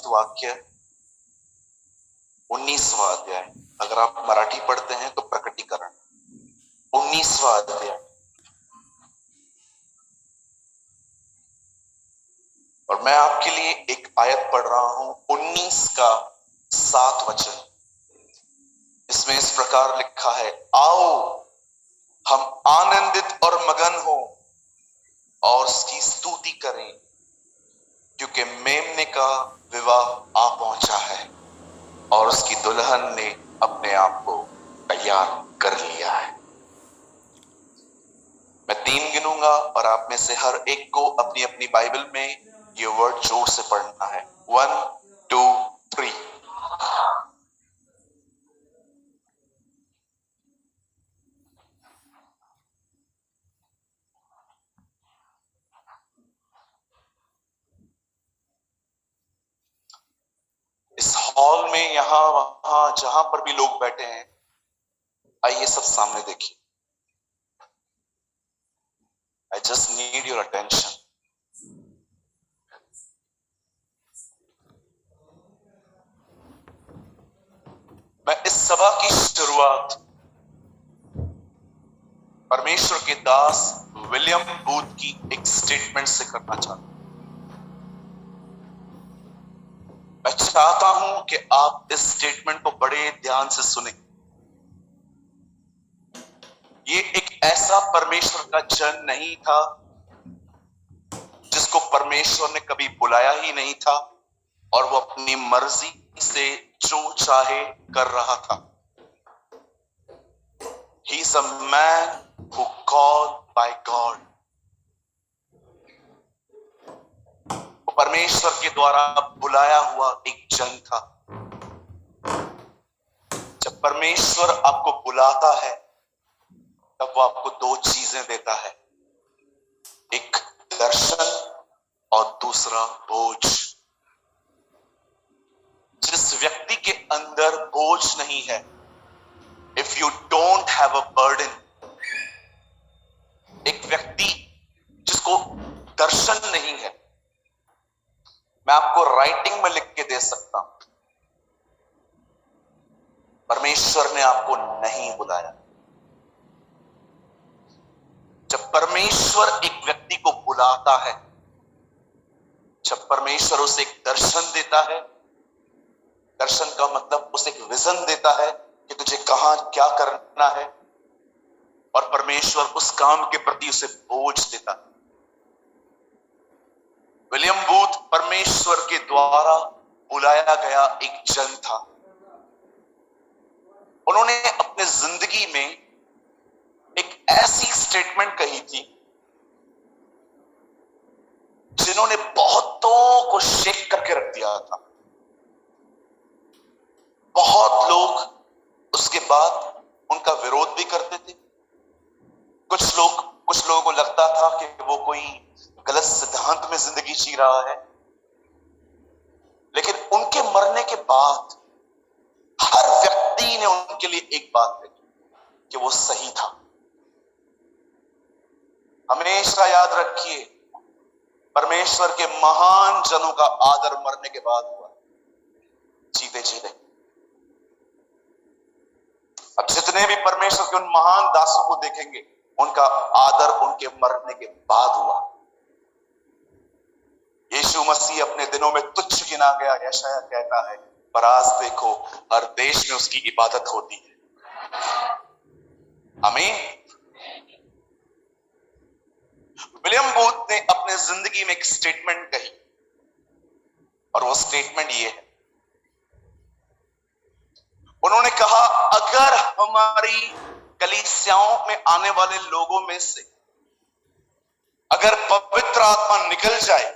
प्रकाशित वाक्य 19वां अध्याय। अगर आप मराठी पढ़ते हैं तो प्रकटीकरण 19वां अध्याय, और मैं आपके लिए एक आयत पढ़ रहा हूं 19 का 7 वचन। इसमें इस प्रकार लिखा है, आओ हम आनंदित और मगन हो और उसकी स्तुति करें, क्योंकि मेमने का विवाह आ पहुंचा है और उसकी दुल्हन ने अपने आप को तैयार कर लिया है। मैं 3 गिनूंगा और आप में से हर एक को अपनी अपनी बाइबल में ये वर्ड जोर से पढ़ना है। 1 2 3। इस हॉल में यहां वहां जहां पर भी लोग बैठे हैं, आइए सब सामने देखिए। I just need your attention. मैं इस सभा की शुरुआत परमेश्वर के दास विलियम बूथ की एक स्टेटमेंट से करना चाहता हूं। मैं चाहता हूं कि आप इस स्टेटमेंट को बड़े ध्यान से सुने। ये एक ऐसा परमेश्वर का जन नहीं था जिसको परमेश्वर ने कभी बुलाया ही नहीं था और वो अपनी मर्जी से जो चाहे कर रहा था। He is a man who called by God. वो परमेश्वर के द्वारा बुलाया हुआ एक जन था। जब परमेश्वर आपको बुलाता है तब वो आपको 2 चीजें देता है, एक दर्शन और दूसरा बोझ। जिस व्यक्ति के अंदर बोझ नहीं है, if you don't have a burden, एक व्यक्ति जिसको दर्शन नहीं है, मैं आपको राइटिंग में लिख के दे सकता हूं, परमेश्वर ने आपको नहीं बुलाया। जब परमेश्वर एक व्यक्ति को बुलाता है, जब परमेश्वर उसे एक दर्शन देता है, दर्शन का मतलब उसे एक विजन देता है कि तुझे कहां क्या करना है, और परमेश्वर उस काम के प्रति उसे बोझ देता है। विलियम बूथ परमेश्वर के द्वारा बुलाया गया एक जन था। उन्होंने अपने जिंदगी में एक ऐसी स्टेटमेंट कही थी जिन्होंने बहुतों को शेक करके रख दिया था। बहुत लोग उसके बाद उनका विरोध भी करते थे। कुछ लोगों को लगता था कि वो कोई गलत सिद्धांत में जिंदगी जी रहा है, लेकिन उनके मरने के बाद हर व्यक्ति ने उनके लिए एक बात कही कि वो सही था। हमेशा याद रखिए, परमेश्वर के महान जनों का आदर मरने के बाद हुआ, जीते जीते। अब जितने भी परमेश्वर के उन महान दासों को देखेंगे, उनका आदर उनके मरने के बाद हुआ। यीशु मसीह अपने दिनों में तुच्छ गिना गया, यशायाह कहता है, पर आज देखो हर देश में उसकी इबादत होती है। आमीन। विलियम बूथ ने अपने जिंदगी में एक स्टेटमेंट कही, और वो स्टेटमेंट ये है। उन्होंने कहा, अगर हमारी कलीसियाओं में आने वाले लोगों में से अगर पवित्र आत्मा निकल जाए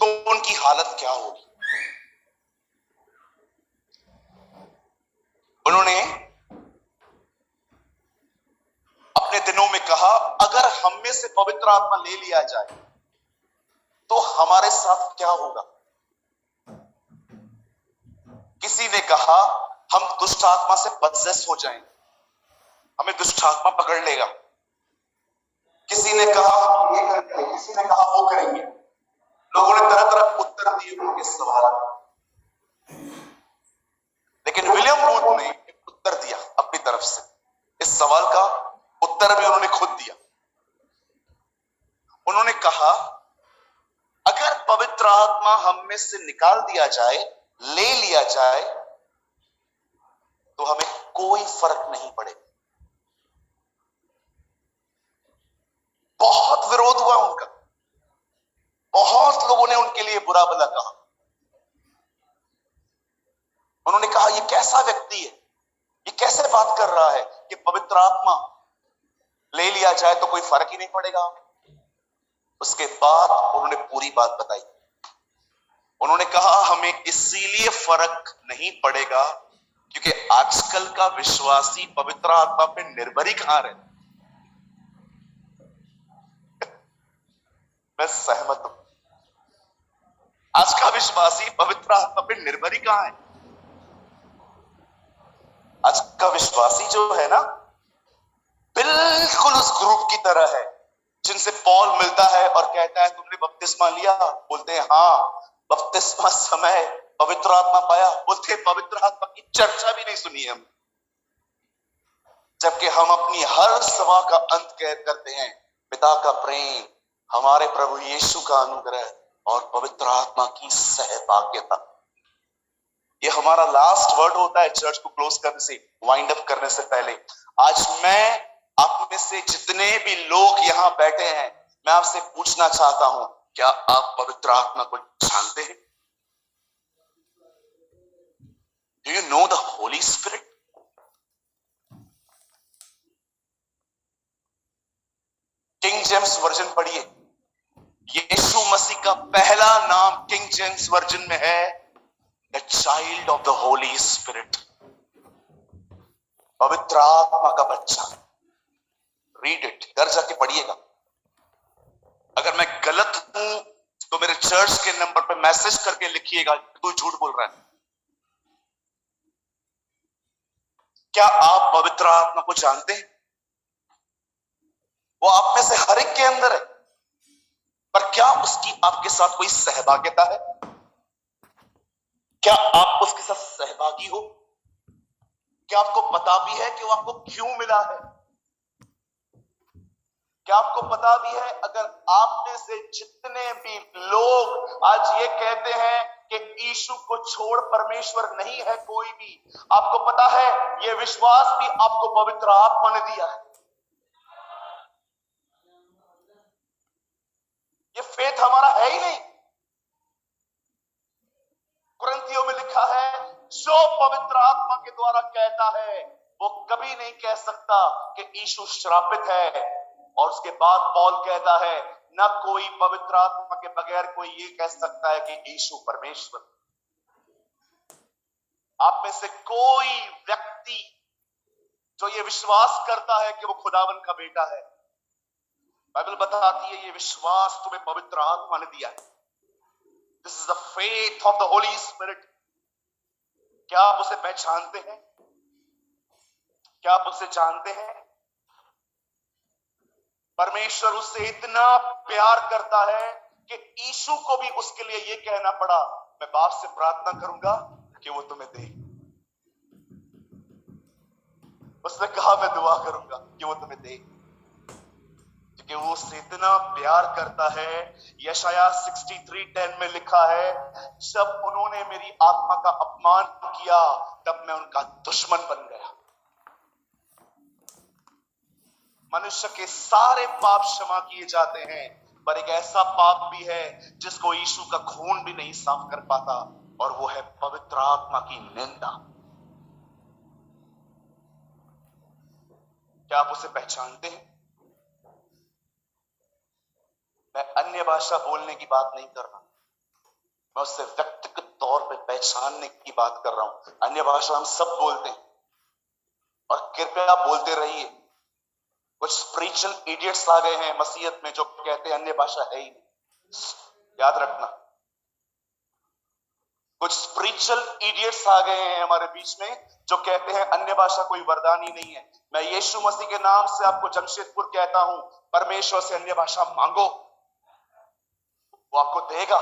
तो उनकी हालत क्या होगी। उन्होंने अपने दिनों में कहा, अगर हम में से पवित्र आत्मा ले लिया जाए तो हमारे साथ क्या होगा। किसी ने कहा, हम दुष्ट आत्मा से पजेस हो जाएंगे, हमें दुष्ट आत्मा पकड़ लेगा। किसी ने कहा हम ये करेंगे, किसी ने कहा वो करेंगे। लोगों ने तरह तरह उत्तर दिए उनके सवाल, लेकिन विलियम बूथ ने एक उत्तर दिया अपनी तरफ से। इस सवाल का उत्तर भी उन्होंने खुद दिया। उन्होंने कहा, अगर पवित्र आत्मा हम में से निकाल दिया जाए, ले लिया जाए, तो हमें कोई फर्क नहीं पड़ेगा। बहुत विरोध हुआ उनका, बहुत लोगों ने उनके लिए बुरा भला कहा। उन्होंने कहा, ये कैसा व्यक्ति है, ये कैसे बात कर रहा है कि पवित्र आत्मा ले लिया जाए तो कोई फर्क ही नहीं पड़ेगा। उसके बाद उन्होंने पूरी बात बताई। उन्होंने कहा, हमें इसीलिए फर्क नहीं पड़ेगा क्योंकि आजकल का विश्वासी पवित्र आत्मा पे निर्भर ही कहां रहे। मैं सहमत हूं, आज का विश्वासी पवित्र आत्मा पे निर्भर ही कहां है। आज का विश्वासी जो है ना, बिल्कुल उस ग्रुप की तरह है जिनसे पौल मिलता है और कहता है, तुमने बपतिस्मा लिया? बोलते हैं हाँ। बपतिस्मा समय पवित्र आत्मा पाया? बोलते पवित्र आत्मा की चर्चा भी नहीं सुनी हम, जबकि हम अपनी हर सभा का अंत करते हैं, पिता का प्रेम, हमारे प्रभु यीशु का अनुग्रह और पवित्र आत्मा की सहभागिता। ये हमारा लास्ट वर्ड होता है चर्च को क्लोज करने से, वाइंड अप करने से पहले। आज मैं आप में से जितने भी लोग यहां बैठे हैं, मैं आपसे पूछना चाहता हूं, क्या आप पवित्र आत्मा को जानते हैं? Do you know the Holi spirit? King James version पढ़िए, यीशु मसीह का पहला नाम किंग जेम्स वर्जन में है, the child of the Holi spirit, पवित्र आत्मा का बच्चा। रीड इट, घर जाके पढ़िएगा। अगर मैं गलत हूं तो मेरे चर्च के नंबर पे मैसेज करके लिखिएगा, तू झूठ बोल रहा है। क्या आप पवित्र आत्मा को जानते हैं? वो आप में से हर एक के अंदर है, पर क्या उसकी आपके साथ कोई सहभागिता है? क्या आप उसके साथ सहभागी हो? क्या आपको पता भी है कि वो आपको क्यों मिला है? क्या आपको पता भी है, अगर आप में से जितने भी लोग आज ये कहते हैं कि यीशु को छोड़ परमेश्वर नहीं है कोई भी, आपको पता है ये विश्वास भी आपको पवित्र आत्मा ने दिया है। ये फेथ हमारा है ही नहीं। कुरिन्थियों में लिखा है, जो पवित्र आत्मा के द्वारा कहता है वो कभी नहीं कह सकता कि यीशु श्रापित है। और उसके बाद पौल कहता है, न कोई पवित्र आत्मा के बगैर कोई ये कह सकता है कि यीशु परमेश्वर। आप में से कोई व्यक्ति जो ये विश्वास करता है कि वो खुदावन का बेटा है, बाइबल बताती है ये विश्वास तुम्हें पवित्र आत्मा ने दिया है। This is the faith of the Holi spirit. क्या आप उसे पहचानते हैं? क्या आप उसे जानते हैं? परमेश्वर उससे इतना प्यार करता है कि यीशु को भी उसके लिए यह कहना पड़ा, मैं बाप से प्रार्थना करूंगा कि वो तुम्हें दे। उसने कहा मैं दुआ करूंगा कि वो तुम्हें दे, क्योंकि वो उससे इतना प्यार करता है। यशाया 63:10 में लिखा है, जब उन्होंने मेरी आत्मा का अपमान किया तब मैं उनका दुश्मन बन गया। मनुष्य के सारे पाप क्षमा किए जाते हैं, पर एक ऐसा पाप भी है जिसको यीशु का खून भी नहीं साफ कर पाता, और वो है पवित्र आत्मा की निंदा। क्या आप उसे पहचानते हैं? मैं अन्य भाषा बोलने की बात नहीं कर रहा, मैं उससे व्यक्तिगत तौर पे पहचानने की बात कर रहा हूं। अन्य भाषा हम सब बोलते हैं, और कृपया बोलते रहिए। कुछ स्पिरिचुअल इडियट्स आ गए हैं मसीहत में जो कहते हैं अन्य भाषा है ही नहीं। याद रखना, कुछ स्पिरिचुअल इडियट्स आ गए हैं हमारे बीच में जो कहते हैं अन्य भाषा कोई वरदान ही नहीं है। मैं यीशु मसीह के नाम से आपको जमशेदपुर कहता हूं, परमेश्वर से अन्य भाषा मांगो। वो आपको देगा।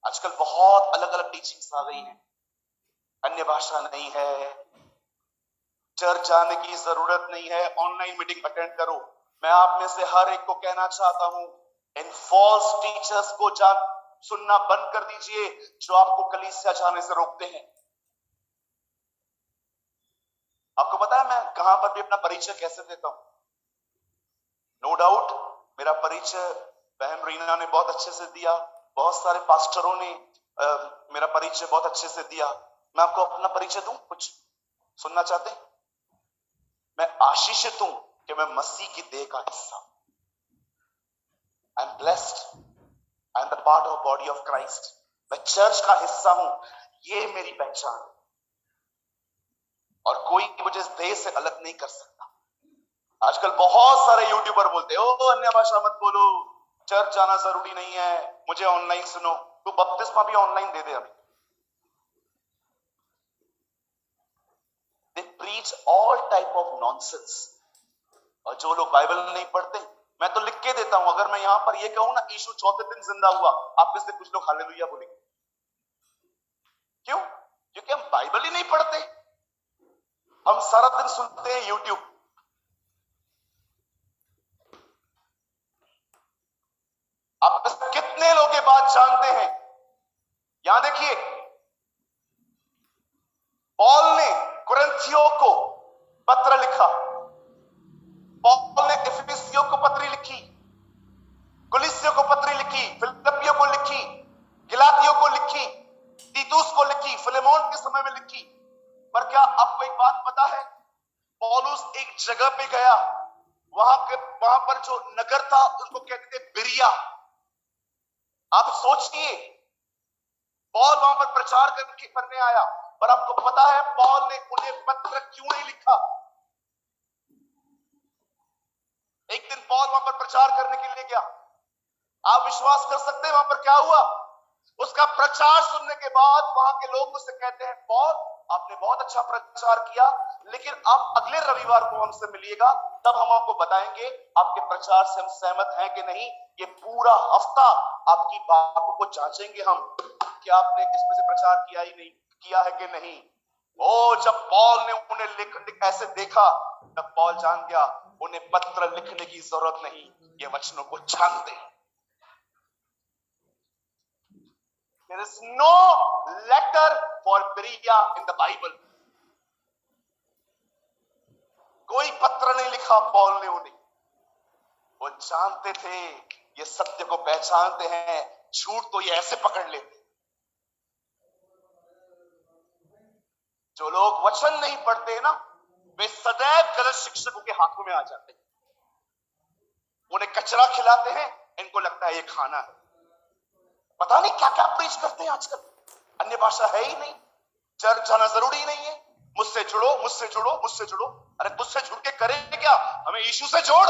आजकल बहुत अलग अलग टीचिंग्स आ गई हैं, अन्य भाषा नहीं है, चर्च जाने की जरूरत नहीं है, ऑनलाइन मीटिंग अटेंड करो। मैं आप में से हर एक को कहना चाहता हूं, इन फॉल्स टीचर्स को सुनना बंद कर दीजिए जो आपको कलीसिया जाने से रोकते हैं। आपको पता है मैं कहां पर भी अपना परिचय कैसे देता हूं? नो डाउट मेरा परिचय बहन रीना ने बहुत अच्छे से दिया, बहुत सारे पास्टरों ने मेरा परिचय बहुत अच्छे से दिया। मैं आपको अपना परिचय दूं? कुछ सुनना चाहते हैं? मैं आशीषित हूं कि मैं मसीह की देह का हिस्सा, I am blessed, I am the part of body of Christ. मैं चर्च का हिस्सा हूं, ये मेरी पहचान, और कोई मुझे इस देह से अलग नहीं कर सकता। आजकल बहुत सारे यूट्यूबर बोलते हैं, ओ अन्य भाषा मत बोलो, चर्च जाना जरूरी नहीं है, मुझे ऑनलाइन सुनो। तू बपतिस्मा भी ऑनलाइन दे दे अभी। They preach all type of nonsense। और जो लोग बाइबल नहीं पढ़ते, मैं तो लिख के देता हूं, अगर मैं यहां पर ये कहूं ना यीशु चौथे दिन जिंदा हुआ, आप में से कुछ लोग हालेलुया बोलेंगे। क्यों? क्योंकि हम बाइबल ही नहीं पढ़ते, हम सारा दिन सुनते हैं यूट्यूब। आप में से कितने लोग ये बात जानते हैं? यहां देखिए, पौल ने कुरिन्थियों को पत्र लिखा, पौल ने इफिसियों को पत्री लिखी, कुलिसियों को पत्री लिखी, फिलिप्पियों को लिखी, गिलातियों को लिखी, तीतुस को लिखी, फिलेमोन के समय में लिखी। पर क्या आपको एक बात पता है? पौलुस एक जगह पे गया, वहां पर जो नगर था उसको कहते थे बिरिया। आप सोचिए, पौल वहां पर प्रचार करने आया, पर आपको पता है पौल ने उन्हें पत्र क्यों नहीं लिखा? एक दिन पौल वहां पर प्रचार करने के लिए गया, आप विश्वास कर सकते हैं वहां पर क्या हुआ? उसका प्रचार सुनने के बाद वहां के लोग उससे कहते हैं, पौल आपने बहुत अच्छा प्रचार किया, लेकिन आप अगले रविवार को हमसे मिलिएगा, तब हम आपको बताएंगे आपके प्रचार से हम सहमत हैं कि नहीं। ये पूरा हफ्ता आपकी बातों को जांचेंगे हम कि आपने इसमें से प्रचार किया ही नहीं किया है कि नहीं। ओ जब पौल ने उन्हें ऐसे देखा, तब पौल जान गया उन्हें पत्र लिखने की जरूरत नहीं, ये वचनों को जानते हैं। There is no letter for Berea in the Bible। कोई पत्र नहीं लिखा पौल ने उन्हें। वो जानते थे, ये सत्य को पहचानते हैं, झूठ तो ये ऐसे पकड़ लेते। जो लोग वचन नहीं पढ़ते ना, वे सदैव गलत शिक्षकों के हाथों में आ जाते हैं। उन्हें कचरा खिलाते हैं, इनको लगता है ये खाना है। पता नहीं क्या क्या प्रीच करते हैं आजकल। अन्य भाषा है ही नहीं, चर्च जाना जरूरी नहीं है, मुझसे जुड़ो, मुझसे जुड़ो, मुझसे जुड़ो। अरे तुझसे जुड़ के करेंगे क्या? हमें यीशु से जोड़।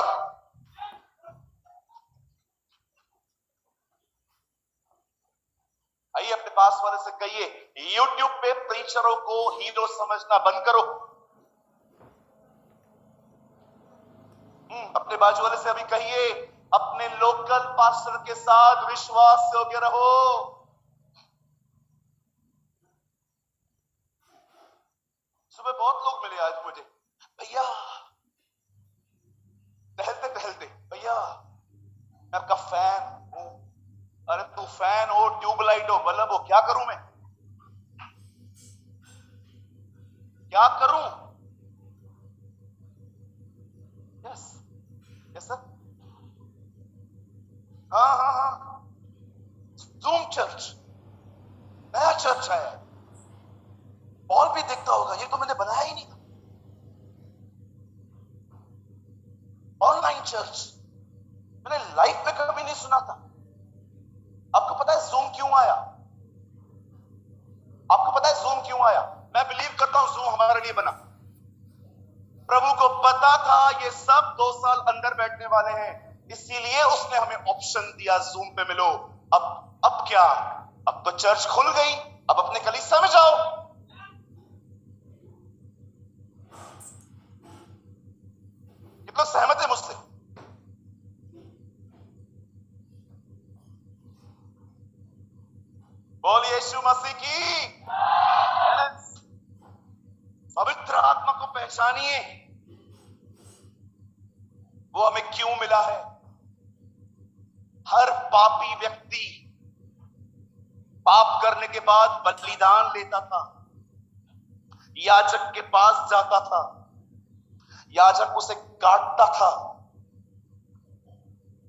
आइए अपने पास वाले से कहिए, यूट्यूब पे प्रीचरों को हीरो समझना बंद करो। अपने बाजू वाले से अभी कहिए, अपने लोकल पास्टर के साथ विश्वास योग्य रहो। सुबह बहुत लोग मिले आज मुझे, भैया टहलते टहलते, भैया मैं आपका फैन हूं। अरे तू फैन हो, ट्यूबलाइट हो, बल्ब हो, क्या करूं मैं? क्या करूं? यस यस सर, हाँ, जूम चर्च, नया चर्च आया, पॉल भी देखता होगा, ये तो मैंने बनाया ही नहीं था। ऑनलाइन चर्च मैंने लाइफ में कभी नहीं सुना था। आपको पता है जूम क्यों आया? आपको पता है जूम क्यों आया? मैं बिलीव करता हूं जूम हमारे लिए बना। प्रभु को पता था ये सब 2 साल अंदर बैठने वाले हैं, इसीलिए उसने हमें ऑप्शन दिया, जूम पे मिलो। अब क्या? अब तो चर्च खुल गई, अब अपने कलीसिया में जाओ। कितना सहमत है मुझसे? यीशु मसीह की। पवित्र आत्मा को पहचानिए, वो हमें क्यों मिला है। हर पापी व्यक्ति पाप करने के बाद बलिदान लेता था, याजक के पास जाता था, याजक उसे काटता था,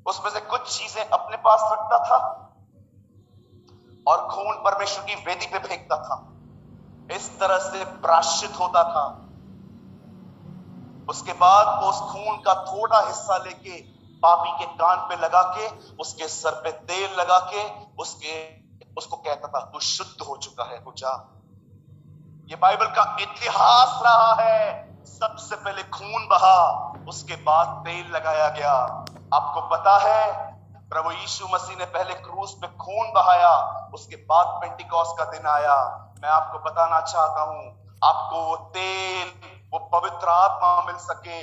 उसमें से कुछ चीजें अपने पास रखता था और खून परमेश्वर की वेदी पे फेंकता था। इस तरह से प्रायश्चित होता था। उसके बाद वो उस खून का थोड़ा हिस्सा लेके पापी के कान पे लगा के, उसके सर पे तेल लगा के उसको कहता था, तू शुद्ध हो चुका है, तू जा। ये बाइबल का इतिहास रहा है। सबसे पहले खून बहा, उसके बाद तेल लगाया गया। आपको पता है, प्रभु यीशु मसीह ने पहले क्रूस पे खून बहाया, उसके बाद पेंटिकॉस्ट का दिन आया। मैं आपको बताना चाहता हूं, आपको वो तेल, वो पवित्र आत्मा मिल सके,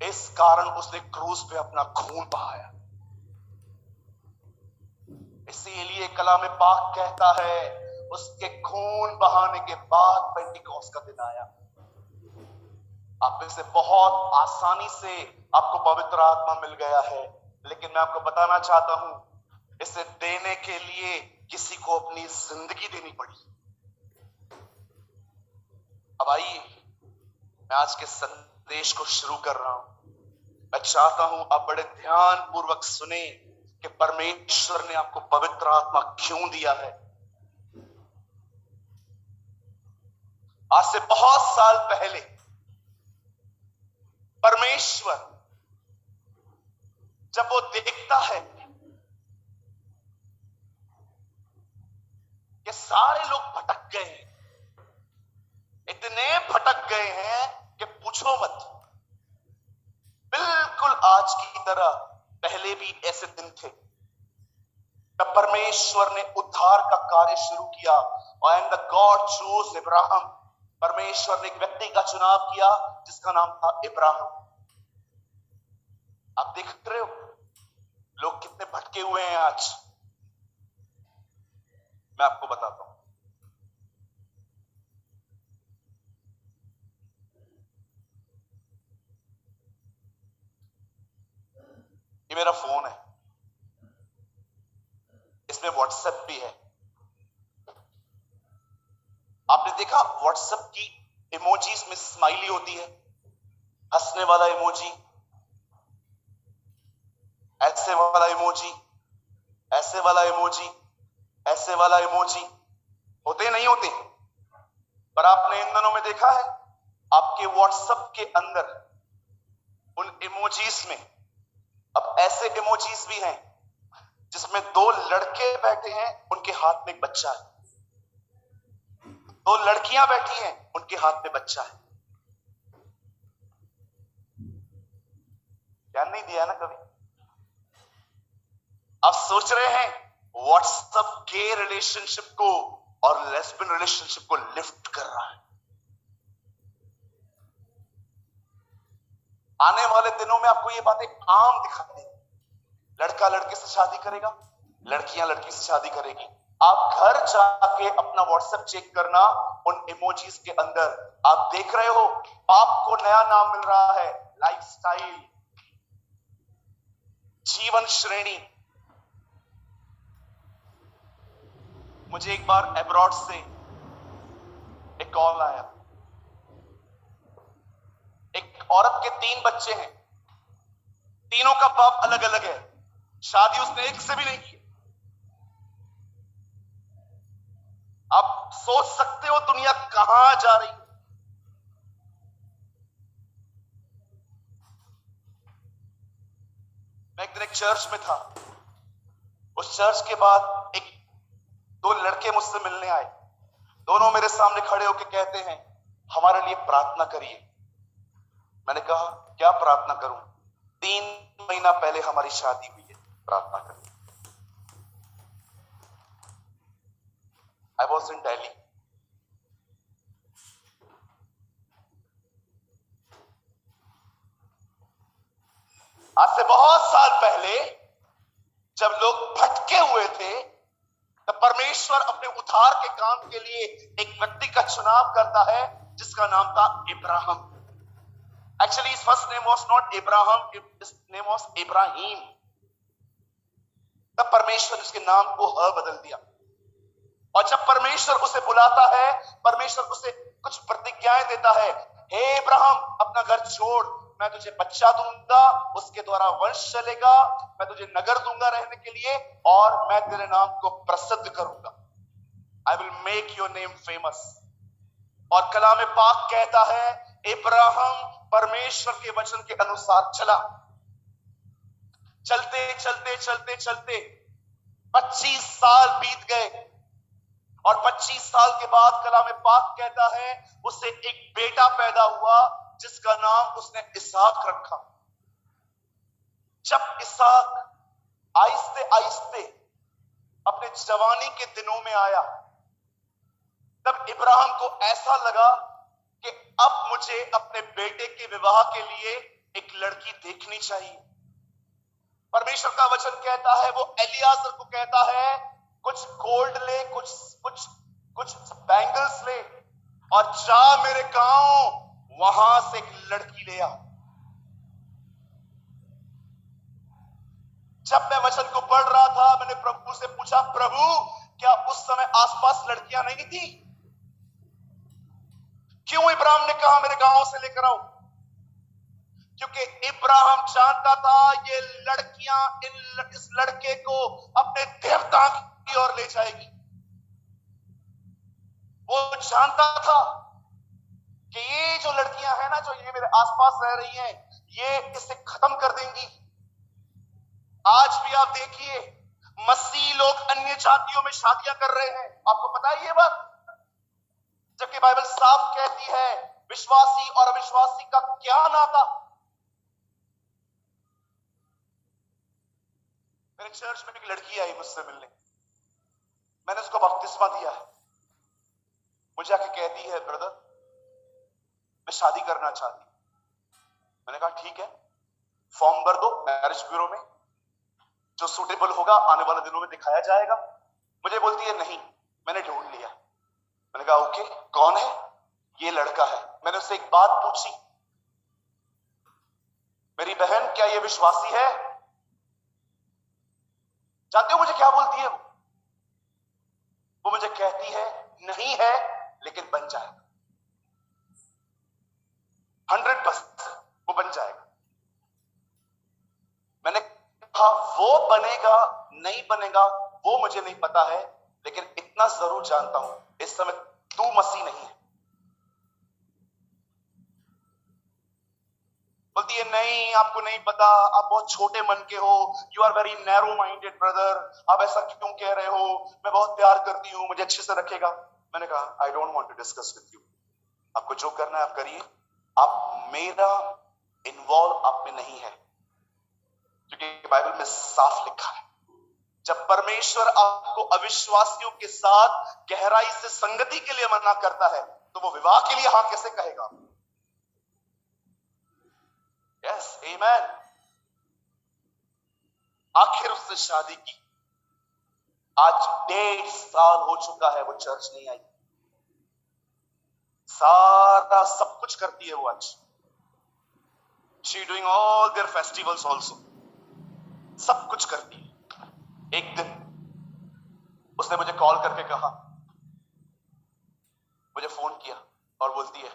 इस कारण उसने क्रूस पे अपना खून बहाया। इसीलिए कलाम पाक कहता है, उसके खून बहाने के बाद पेंटिकॉस्ट का दिन आया। आप में से बहुत आसानी से आपको पवित्र आत्मा मिल गया है, लेकिन मैं आपको बताना चाहता हूं, इसे देने के लिए किसी को अपनी जिंदगी देनी पड़ी। अब आइए, मैं आज के संदेश को शुरू कर रहा हूं। मैं चाहता हूं आप बड़े ध्यान पूर्वक सुने कि परमेश्वर ने आपको पवित्र आत्मा क्यों दिया है। आज से बहुत साल पहले परमेश्वर जब वो देखता है कि सारे लोग भटक गए हैं, इतने भटक गए हैं कि पूछो मत। बिल्कुल आज की तरह पहले भी ऐसे दिन थे तब परमेश्वर ने उद्धार का कार्य शुरू किया। And the God choose Ibrahim, परमेश्वर ने एक व्यक्ति का चुनाव किया जिसका नाम था इब्राहिम। आप देख रहे हो लोग कितने भटके हुए हैं आज। मैं आपको बताता हूं, ये मेरा फोन है, इसमें व्हाट्सएप भी है। आपने देखा व्हाट्सएप की इमोजीज में स्माइली होती है, हंसने वाला इमोजी, ऐसे वाला इमोजी, ऐसे वाला इमोजी, ऐसे वाला इमोजी, होते नहीं होते। पर आपने इन दिनों में देखा है आपके व्हाट्सएप के अंदर उन इमोजीज में अब ऐसे इमोजीज भी हैं जिसमें दो लड़के बैठे हैं, उनके हाथ में एक बच्चा है, दो लड़कियां बैठी हैं, उनके हाथ में बच्चा है। ध्यान नहीं दिया ना कभी? आप सोच रहे हैं व्हाट्सएप के रिलेशनशिप को और लेस्बियन रिलेशनशिप को लिफ्ट कर रहा है। आने वाले दिनों में आपको ये बातें आम दिखाई देंगी। लड़का लड़के से शादी करेगा, लड़कियां लड़की से शादी करेगी। आप घर जाके अपना व्हाट्सएप चेक करना, उन इमोजीज के अंदर आप देख रहे हो पाप को नया नाम मिल रहा है, लाइफस्टाइल, जीवन श्रेणी। मुझे एक बार अब्रॉड से एक कॉल आया, एक औरत के 3 बच्चे हैं, तीनों का बाप अलग अलग है, शादी उसने एक से भी नहीं की। आप सोच सकते हो दुनिया कहां जा रही है। मैं एक दिन एक चर्च में था, उस चर्च के बाद एक 2 लड़के मुझसे मिलने आए। दोनों मेरे सामने खड़े होकर कहते हैं, हमारे लिए प्रार्थना करिए। मैंने कहा क्या प्रार्थना करूं? 3 महीना पहले हमारी शादी हुई है, प्रार्थना करिए। I was in Delhi. आज से बहुत साल पहले जब लोग भटके हुए थे तो परमेश्वर अपने उद्धार के काम के लिए एक व्यक्ति का चुनाव करता है जिसका नाम था Ibrahim. Actually his first name was not Abraham, his name was Ibrahim। तब परमेश्वर उसके नाम को बदल दिया। और जब परमेश्वर उसे बुलाता है, परमेश्वर उसे कुछ प्रतिज्ञाएं देता है। हे इब्राहिम, अपना घर छोड़, मैं तुझे बच्चा दूंगा, उसके द्वारा वंश चलेगा, मैं तुझे नगर दूंगा रहने के लिए, और मैं तेरे नाम को प्रसिद्ध करूंगा। I will make your name famous. और कलाम पाक कहता है इब्राहिम परमेश्वर के वचन के अनुसार चला। चलते चलते चलते चलते 25 साल बीत गए, और 25 साल के बाद कलाम पाक कहता है उसे एक बेटा पैदा हुआ जिसका नाम उसने इसहाक रखा। जब इसहाक आहिस्ते आहिस्ते अपने जवानी के दिनों में आया, तब इब्राहिम को ऐसा लगा कि अब मुझे अपने बेटे के विवाह के लिए एक लड़की देखनी चाहिए। परमेश्वर का वचन कहता है, वो एलियाजर को कहता है कुछ गोल्ड ले, कुछ बैंगल्स ले, और जा मेरे गांव, वहां से एक लड़की ले आ। जब मैं वचन को पढ़ रहा था, मैंने प्रभु से पूछा, प्रभु क्या उस समय आसपास लड़कियां नहीं थी? क्यों इब्राहिम ने कहा मेरे गांव से लेकर आओ? क्योंकि इब्राहिम जानता था ये लड़कियां इस लड़के को अपने देवता की ओर ले जाएगी। वो जानता था कि ये जो लड़कियां हैं ना, जो ये मेरे आसपास रह रही हैं, ये इसे खत्म कर देंगी। आज भी आप देखिए, मसीह लोग अन्य जातियों में शादियां कर रहे हैं। आपको पता है ये बात? जबकि बाइबल साफ कहती है विश्वासी और अविश्वासी का क्या नाता। मेरे चर्च में एक लड़की आई मुझसे मिलने, मैंने उसको बपतिस्मा दिया है। मुझे आके कहती है, ब्रदर मैं शादी करना चाहती हूं। मैंने कहा ठीक है, फॉर्म भर दो मैरिज ब्यूरो में, जो सूटेबल होगा आने वाले दिनों में दिखाया जाएगा। मुझे बोलती है नहीं, मैंने ढूंढ लिया। मैंने कहा ओके, कौन है? ये लड़का है। मैंने उससे एक बात पूछी, मेरी बहन क्या ये विश्वासी है? जानते हो मुझे क्या बोलती है? वो मुझे कहती है नहीं है, लेकिन बन जाएगा, 100% वो बन जाएगा। मैंने कहा वो बनेगा नहीं बनेगा वो मुझे नहीं पता है, लेकिन इतना जरूर जानता हूं इस समय तू मसीह नहीं है। बोलती है नहीं, आपको नहीं पता, आप बहुत छोटे मन के हो, you are very narrow minded brother, आप ऐसा क्यों कह रहे हो? मैं बहुत प्यार करती हूं, मुझे अच्छे से रखेगा। मैंने कहा I don't want to discuss with you, आपको जो करना है आप करिए, आप मेरा इन्वॉल्व आप में नहीं है। क्योंकि बाइबल में साफ लिखा है जब परमेश्वर आपको अविश्वासियों के साथ गहराई से संगति के लिए मना करता है, तो वो विवाह के लिए हां कैसे कहेगा? यस, आमेन। आखिर उससे शादी की, आज 1.5 साल हो चुका है, वो चर्च नहीं आई। सारा सब कुछ करती है वो आज। She doing all their festivals also, सब कुछ करती है। एक दिन उसने मुझे कॉल करके कहा, मुझे फोन किया और बोलती है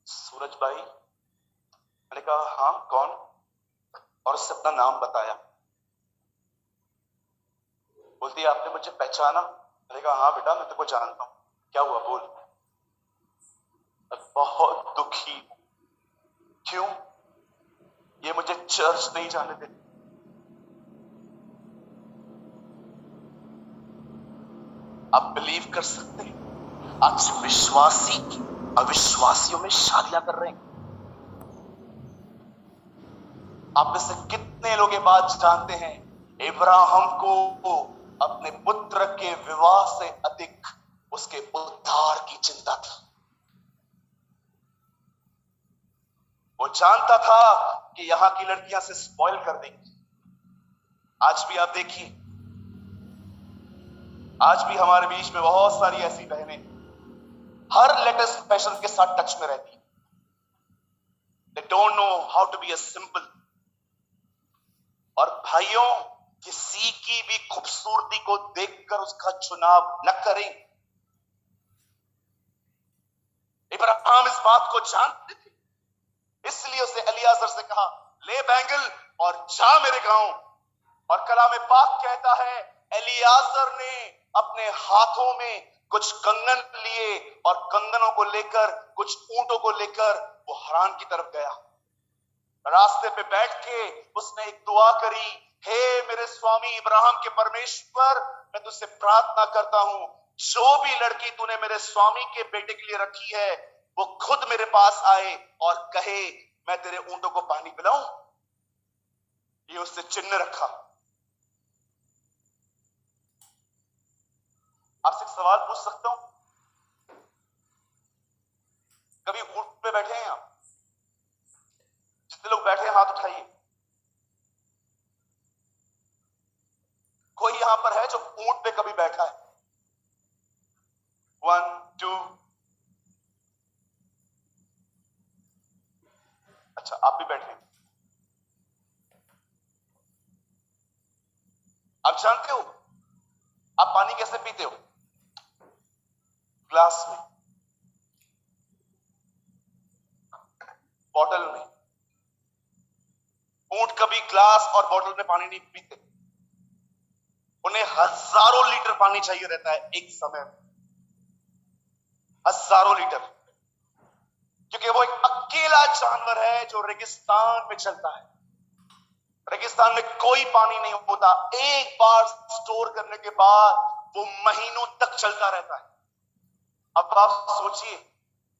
सूरज भाई। मैंने कहा हाँ कौन? और उससे अपना नाम बताया। बोलती है आपने मुझे पहचाना? मैंने कहा हाँ बेटा, मैं तुमको जानता हूं। क्या हुआ बोल? बहुत दुखी। क्यों? ये मुझे चर्च नहीं जाने देती। आप बिलीव कर सकते हैं आज विश्वासी अविश्वासियों में शादियां कर रहे हैं। आप में से कितने लोग ये बात जानते हैं, इब्राहिम को अपने पुत्र के विवाह से अधिक उसके उद्धार की चिंता थी। वो जानता था कि यहां की लड़कियां से स्पॉइल कर देंगी। आज भी आप देखिए, आज भी हमारे बीच में बहुत सारी ऐसी बहनें हर लेटेस्ट फैशन के साथ टच में रहती है। They don't know how to be a simple. और भाइयों, किसी की भी खूबसूरती को देखकर उसका चुनाव न करें। इब्राहिम इस बात को जानते थे, इसलिए उसने एलियाजर से कहा, ले बैंगल और जा मेरे गांव। और कलाम पाक कहता है, एलियाजर ने अपने हाथों में कुछ कंगन लिए और कंगनों को लेकर, कुछ ऊंटों को लेकर वो हरान की तरफ गया। रास्ते पे बैठ के उसने एक दुआ करी, हे मेरे स्वामी इब्राहिम के परमेश्वर, मैं तुझसे प्रार्थना करता हूं, जो भी लड़की तूने मेरे स्वामी के बेटे के लिए रखी है वो खुद मेरे पास आए और कहे मैं तेरे ऊंटों को पानी पिलाऊं। ये उससे चिन्ह रखा। आपसे एक सवाल पूछ सकता हूं? कभी ऊंट पे बैठे हैं आप? जितने लोग बैठे हैं हाथ उठाइए। कोई यहां पर है जो ऊंट पे कभी बैठा है? 1 2। अच्छा, आप भी बैठे हैं। आप जानते हो आप पानी कैसे पीते हो? ग्लास में, बॉटल में। ऊंट कभी ग्लास और बॉटल में पानी नहीं पीते। उन्हें हजारों लीटर पानी चाहिए रहता है एक समय में, हजारों लीटर, क्योंकि वो एक अकेला जानवर है जो रेगिस्तान में चलता है। रेगिस्तान में कोई पानी नहीं होता, एक बार स्टोर करने के बाद वो महीनों तक चलता रहता है। अब आप सोचिए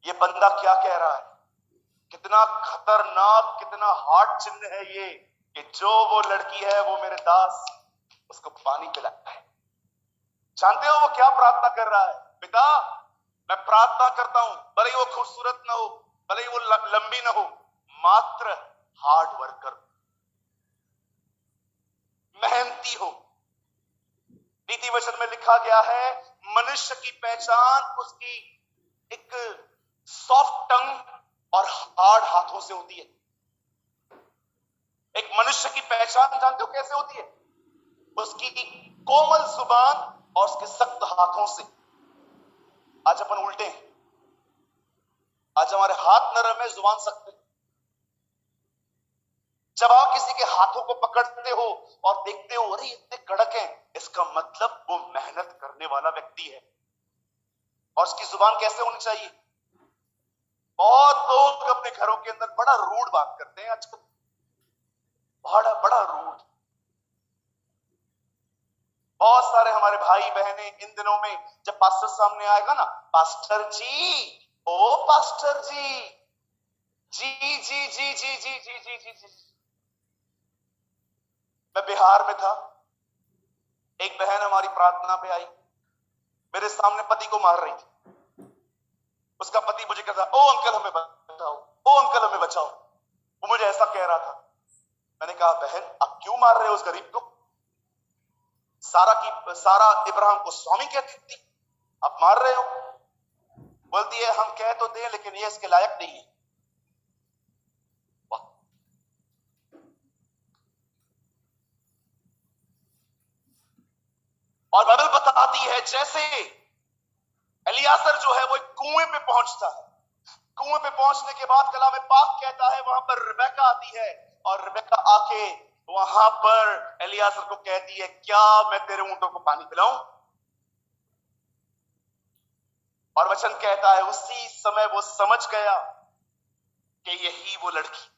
ये बंदा क्या कह रहा है, कितना खतरनाक, कितना हार्ड चिन्ह है ये, कि जो वो लड़की है वो मेरे दास, उसको पानी पिलाता है। जानते हो वो क्या प्रार्थना कर रहा है? पिता, मैं प्रार्थना करता हूं, भले ही वो खूबसूरत ना हो, भले ही वो लंबी ना हो, मात्र हार्ड वर्कर, मेहनती हो। नीति वचन में लिखा गया है, मनुष्य की पहचान उसकी एक सॉफ्ट टंग और हार्ड हाथों से होती है। एक मनुष्य की पहचान जानते हो कैसे होती है? उसकी कोमल जुबान और उसके सख्त हाथों से। आज अपन उल्टे हैं, आज हमारे हाथ नरम है, जुबान सख्त है। जब आप किसी के हाथों को पकड़ते हो और देखते हो अरे इतने कड़क हैं, इसका मतलब वो मेहनत करने वाला व्यक्ति है। और उसकी जुबान कैसे होनी चाहिए? बहुत लोग अपने घरों के अंदर बड़ा रूड बात करते हैं आजकल, बड़ा बड़ा रूड। बहुत सारे हमारे भाई बहनें इन दिनों में जब पास्टर सामने आएगा ना, पास्टर जी, ओ पास्टर जी, जी जी जी जी जी जी जी जी जी। मैं बिहार में था, एक बहन हमारी प्रार्थना पे आई, मेरे सामने पति को मार रही थी। उसका पति मुझे कहता, ओ अंकल हमें बचाओ, ओ अंकल हमें बचाओ। वो मुझे ऐसा कह रहा था। मैंने कहा, बहन आप क्यों मार रहे हो उस गरीब को? सारा इब्राहिम को स्वामी कहती थी, आप मार रहे हो। बोलती है, हम कह तो दें लेकिन ये इसके लायक नहीं है। और बाइबल बताती है जैसे एलियाजर जो है वो एक कुएं पे पहुंचता है, कुएं पे पहुंचने के बाद कलाम पाक कहता है वहां पर रिबेका आती है, और रिबेका आके वहां पर एलियाजर को कहती है, क्या मैं तेरे ऊंटों को पानी पिलाऊं? और वचन कहता है उसी समय वो समझ गया कि यही वो लड़की।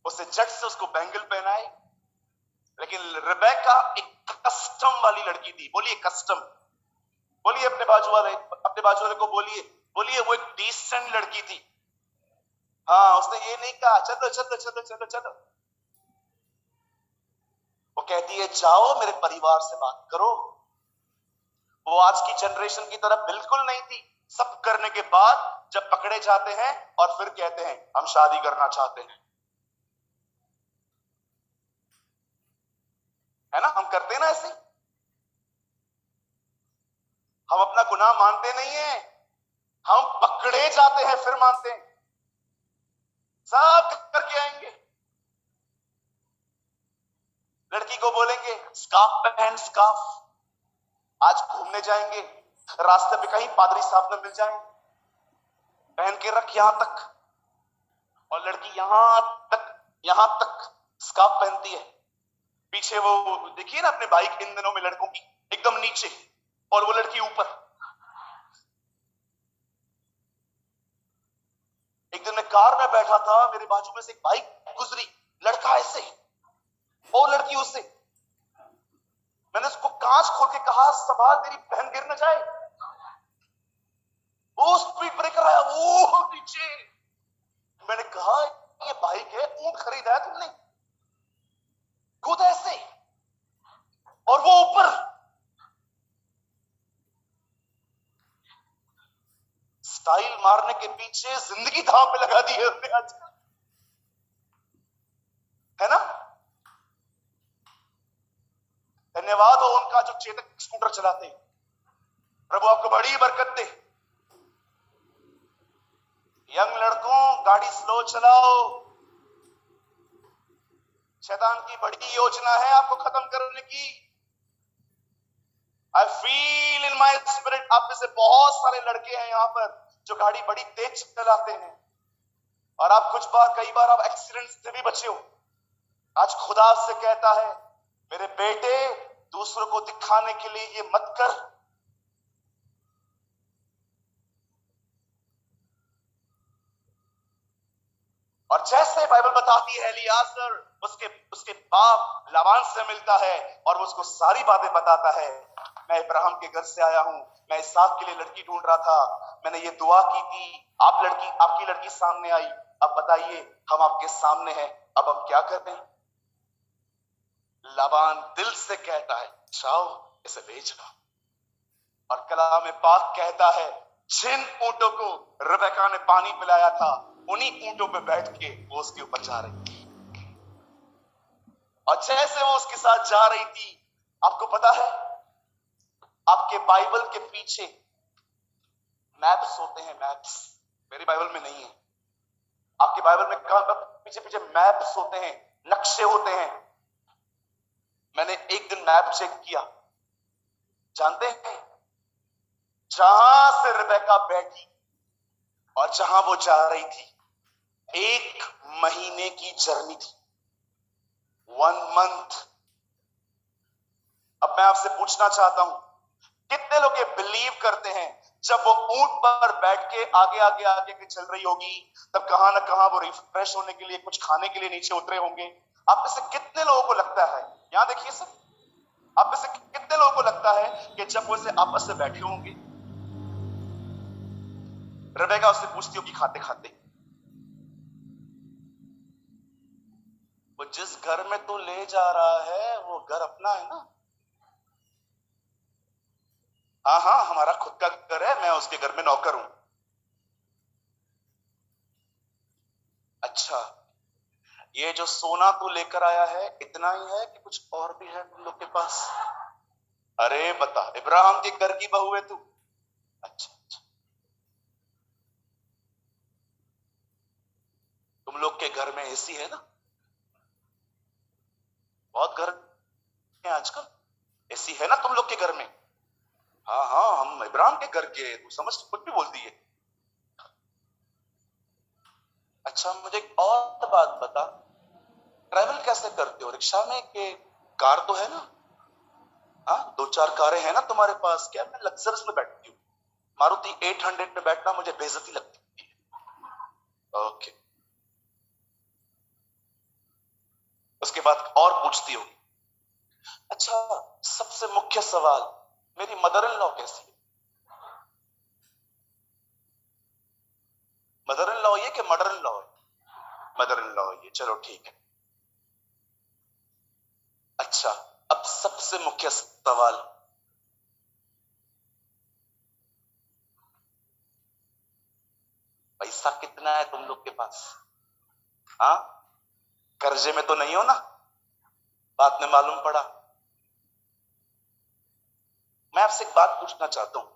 उसे झट से उसको बैंगल पहनाए। लेकिन रिबेका एक कस्टम वाली लड़की थी। बोलिए कस्टम। बोलिए अपने बाजू वाले को बोलिए, बोलिए वो एक डिसेंट लड़की थी। हाँ, उसने ये नहीं कहा चलो चलो चलो चलो चलो। वो कहती है जाओ मेरे परिवार से बात करो। वो आज की जनरेशन की तरह बिल्कुल नहीं थी। सब करने के बाद जब पकड़े जाते हैं और फिर कहते हैं हम शादी करना चाहते हैं, है ना? हम करते हैं ना ऐसे। हम अपना गुनाह मानते नहीं है, हम पकड़े जाते हैं फिर मानते हैं। सब करके आएंगे, लड़की को बोलेंगे स्कार्फ पहन, स्कार्फ। आज घूमने जाएंगे, रास्ते पे कहीं पादरी साहब न मिल जाए, पहन के रख यहां तक। और लड़की यहां तक स्कार्फ पहनती है, पीछे वो देखिए ना अपने बाइक इन दिनों में लड़कों की एकदम नीचे और वो लड़की ऊपर। एक दिन मैं कार में बैठा था, मेरे बाजू में से एक बाइक गुजरी, लड़का ऐसे और लड़की उससे। मैंने उसको कांच खोल के कहा संभाल तेरी बहन गिर न जाए। वो स्पीड ब्रेकर आया वो नीचे। मैंने कहा ये बाइक है, ऊंट खरीदा है तुमने, खुद ऐसे और वो ऊपर। स्टाइल मारने के पीछे जिंदगी दांव पे लगा दी है उसने आजकल, है ना। धन्यवाद हो उनका जो चेतक स्कूटर चलाते हैं, प्रभु आपको बड़ी बरकत दे। यंग लड़कों गाड़ी स्लो चलाओ, शैतान की बड़ी योजना है आपको खत्म करने की। I feel in my spirit, आप में से बहुत सारे लड़के हैं यहाँ पर जो गाड़ी बड़ी तेज चलाते हैं और आप कई बार आप एक्सीडेंट से भी बचे हो। आज खुदा आपसे कहता है मेरे बेटे, दूसरों को दिखाने के लिए ये मत कर। और जैसे बाइबल बताती है एलियाजर उसके बाप लाबान से मिलता है और वो उसको सारी बातें बताता है। मैं इब्राहिम के घर से आया हूं, मैं इसहाक के लिए लड़की ढूंढ रहा था, मैंने ये दुआ की थी, आपकी लड़की सामने आई, अब बताइए हम आपके सामने हैं, अब हम क्या करें। लाबान दिल से कहता है जाओ इसे ले जाओ। और कलाम पाक कहता है जिन ऊंटों को रिबेका ने पानी पिलाया था उन्हीं ऊंटों पे बैठ के वो उसके ऊपर जा रही थी। और जैसे वो उसके साथ जा रही थी, आपको पता है आपके बाइबल के पीछे मैप्स होते हैं, मैप्स मेरी बाइबल में नहीं है। आपके बाइबल में पीछे पीछे मैप्स होते हैं, नक्शे होते हैं। मैंने एक दिन मैप चेक किया, जानते हैं जहां से रिबेका बैठी और जहां वो जा रही थी 1 महीने की जर्नी थी, 1 मंथ। अब मैं आपसे पूछना चाहता हूं कितने लोग ये बिलीव करते हैं जब वो ऊंट पर बैठ के आगे के चल रही होगी तब कहां ना कहां वो रिफ्रेश होने के लिए कुछ खाने के लिए नीचे उतरे होंगे। आप में से कितने लोगों को लगता है, यहां देखिए सर, आप में से कितने लोगों को लगता है कि जब वो आपस में बैठे होंगे रिबेका उससे पूछती होगी खाते खाते वो जिस घर में तू ले जा रहा है वो घर अपना है ना। हाँ हाँ हमारा खुद का घर है, मैं उसके घर में नौकर हूं। अच्छा ये जो सोना तू लेकर आया है इतना ही है कि कुछ और भी है तुम लोग के पास? अरे बता इब्राहिम के घर की बहू है तू? अच्छा अच्छा, तुम लोग के घर में एसी है ना? बहुत घर में आजकल एसी है ना तुम लोग के घर में? हाँ हाँ हम इब्राहिम के घर के, तू समझ कुछ भी बोलती है। अच्छा मुझे एक और बात बता, ट्रैवल कैसे करते हो, रिक्शा में कि कार तो है ना? हाँ 2-4 कारें हैं ना तुम्हारे पास? क्या मैं लग्जरियस में बैठती हूँ, मारुति 800 में बैठना मुझे बेइज्जती लगती है। ओके उसके बाद और पूछती होगी, अच्छा सबसे मुख्य सवाल मेरी मदर इन लॉ कैसी है? मदर इन लॉ ये कि मदर इन लॉ है? मदर इन लॉ ये, चलो ठीक है। अच्छा अब सबसे मुख्य सवाल, पैसा कितना है तुम लोग के पास? हाँ कर्जे में तो नहीं हो ना? बाद में मालूम पड़ा। मैं आपसे एक बात पूछना चाहता हूं,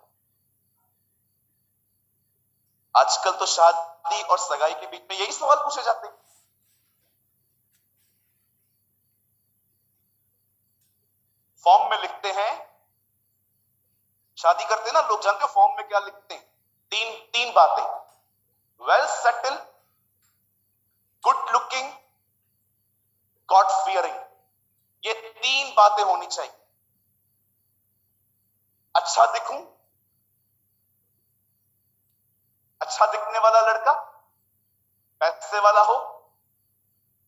आजकल तो शादी और सगाई के बीच में यही सवाल पूछे जाते हैं। फॉर्म में लिखते हैं, शादी करते हैं ना लोग, जानते हो फॉर्म में क्या लिखते हैं? तीन बातें, well settle, good looking, God fearing. ये 3 बातें होनी चाहिए। अच्छा दिखूं, अच्छा दिखने वाला लड़का, पैसे वाला हो,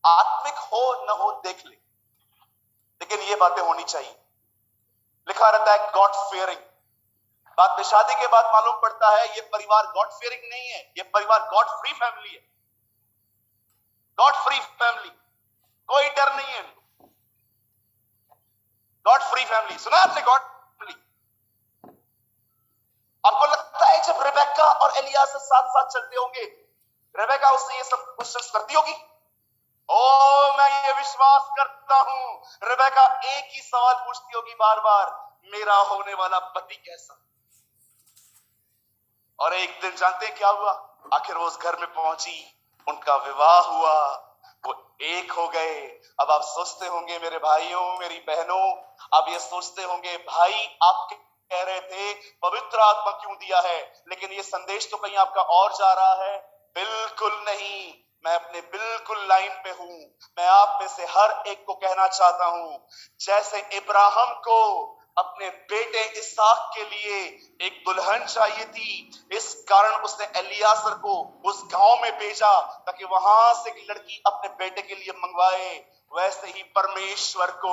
आत्मिक हो न हो देख ले, लेकिन ये बातें होनी चाहिए। लिखा रहता है गॉड फियरिंग। बाद में शादी के बाद मालूम पड़ता है ये परिवार गॉड फियरिंग नहीं है, ये परिवार गॉड फ्री फैमिली है। गॉड फ्री फैमिली, कोई डर नहीं है। गॉड फ्री फैमिली सुना आपने? God family. आपको लगता है जब रेबेका और एलियाज साथ साथ चलते होंगे, रेबेका उससे ये सब क्वेश्चंस करती होगी? ओ मैं ये विश्वास करता हूं रेबेका एक ही सवाल पूछती होगी बार बार, मेरा होने वाला पति कैसा? और एक दिन जानते हैं क्या हुआ? आखिर वो उस घर में पहुंची, उनका विवाह हुआ, वो एक हो गए। अब आप सोचते होंगे मेरे भाइयों मेरी बहनों, आप ये सोचते होंगे भाई आप कह रहे थे पवित्र आत्मा क्यों दिया है, लेकिन ये संदेश तो कहीं आपका और जा रहा है। बिल्कुल नहीं, मैं अपने बिल्कुल लाइन पे हूं। मैं आप में से हर एक को कहना चाहता हूं, जैसे इब्राहिम को अपने बेटे इसहाक के लिए एक दुल्हन चाहिए थी, इस कारण उसने एलियासर को उस गांव में भेजा ताकि वहां से एक लड़की अपने बेटे के लिए मंगवाए। वैसे ही परमेश्वर को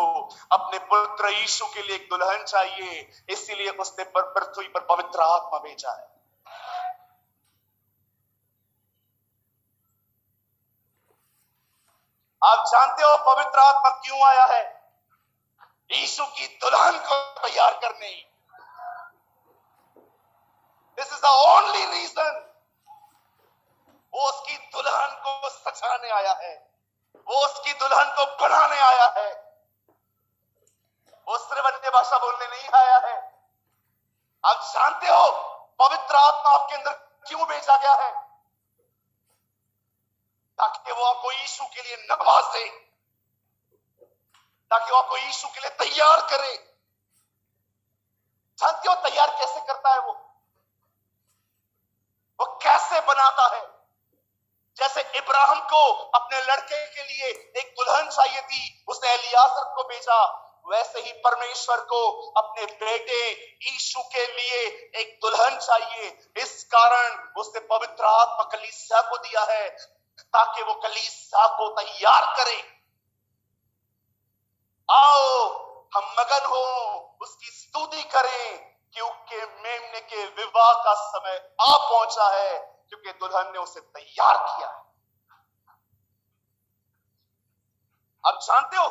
अपने पुत्र यीशु के लिए एक दुल्हन चाहिए, इसीलिए उसने पृथ्वी पर पवित्र आत्मा भेजा है। आप जानते हो पवित्र आत्मा क्यों आया है? यीशु की दुल्हन को तैयार करने। This is the only reason. वो उसकी दुल्हन को सजाने आया है, वो उसकी दुल्हन को बनाने आया है। वो सिर्फ अन्य भाषा बोलने नहीं आया है। आप जानते हो पवित्र आत्मा आपके अंदर क्यों भेजा गया है? ताकि वो आपको यीशु के लिए नवाजे, ताकि वो आपको यीशु के लिए तैयार करे। जानते हो तैयार कैसे करता है? वो कैसे बनाता है? जैसे इब्राहिम को अपने लड़के के लिए एक दुल्हन चाहिए थी, उसने एलियासर को भेजा, वैसे ही परमेश्वर को अपने बेटे यीशु के लिए एक दुल्हन चाहिए। इस कारण उसने पवित्र आत्मा कलीसिया को दिया है ताकि वो कलीसिया को तैयार करे। आओ हम मगन हो, उसकी स्तुति करें, क्योंकि मेमने के विवाह का समय आ पहुंचा है, क्योंकि दुल्हन ने उसे तैयार किया है। आप जानते हो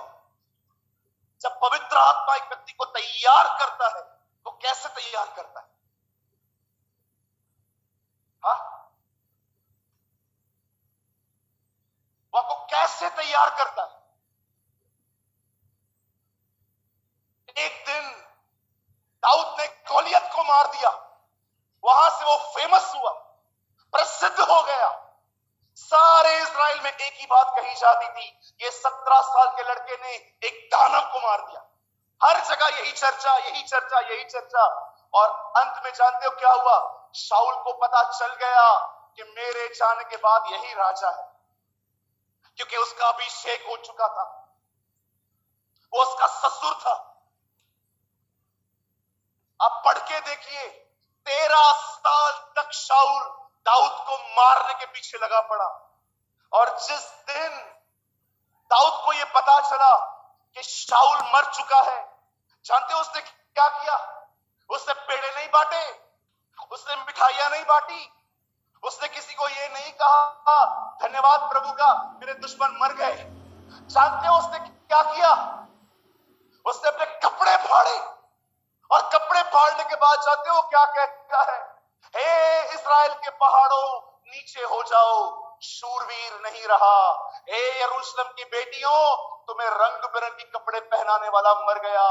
जब पवित्र आत्मा एक व्यक्ति को तैयार करता है तो कैसे तैयार करता है? हाँ, वो आपको कैसे तैयार करता है? एक दिन दाऊद ने गोलियत को मार दिया, वहां से वो फेमस हुआ, प्रसिद्ध हो गया। सारे इजराइल में एक ही बात कही जाती थी, ये 17 साल के लड़के ने एक दानव को मार दिया। हर जगह यही चर्चा, यही चर्चा, यही चर्चा। और अंत में जानते हो क्या हुआ? शाऊल को पता चल गया कि मेरे जाने के बाद यही राजा है, क्योंकि उसका अभिषेक हो चुका था, वो उसका ससुर था। आप पढ़ के देखिए, 13 साल तक शाऊल दाऊद को मारने के पीछे लगा पड़ा। और जिस दिन दाऊद को यह पता चला कि शाऊल मर चुका है, जानते हो उसने क्या किया? उसने पेड़े नहीं बांटे, उसने मिठाइयां नहीं बांटी, उसने किसी को ये नहीं कहा धन्यवाद प्रभु का मेरे दुश्मन मर गए। जानते हो उसने क्या किया? उसने अपने कपड़े फाड़े, और कपड़े फाड़ने के बाद जानते हो क्या कहता है? हे इस्राएल के पहाड़ों नीचे हो जाओ, शूरवीर नहीं रहा। हे यरूशलेम की बेटियों, तुम्हें रंग बिरंगी कपड़े पहनाने वाला मर गया।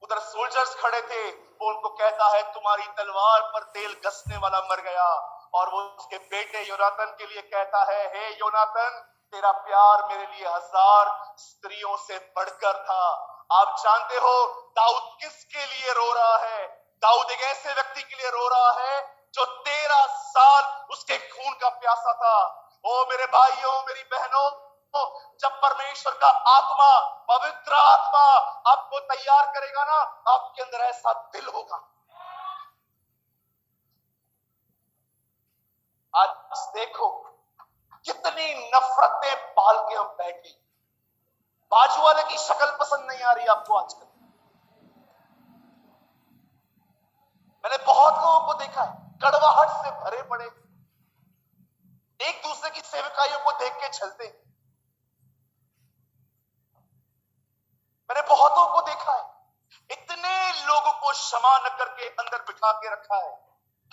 उधर सोल्जर्स खड़े थे, वो उनको कहता है तुम्हारी तलवार पर तेल घसने वाला मर गया। और वो उसके बेटे योनातन के लिए कहता है, हे योनातन, तेरा प्यार मेरे लिए 1000 स्त्रियों से बढ़कर था। आप जानते हो दाऊद किसके लिए रो रहा है? दाऊद एक ऐसे व्यक्ति के लिए रो रहा है जो 13 साल उसके खून का प्यासा था। ओ मेरे भाइयों, मेरी बहनों, जब परमेश्वर का आत्मा, पवित्र आत्मा आपको तैयार करेगा ना, आपके अंदर ऐसा दिल होगा। आज देखो कितनी नफरतें पाल के हम बैठे। बाजू वाले की शक्ल पसंद नहीं आ रही आपको आजकल। मैंने बहुत लोगों को देखा है कड़वाहट से भरे पड़े, एक दूसरे की सेवकाइयों को देख के छलते। मैंने बहुतों को देखा है इतने लोगों को क्षमा न करके अंदर बिठा के रखा है।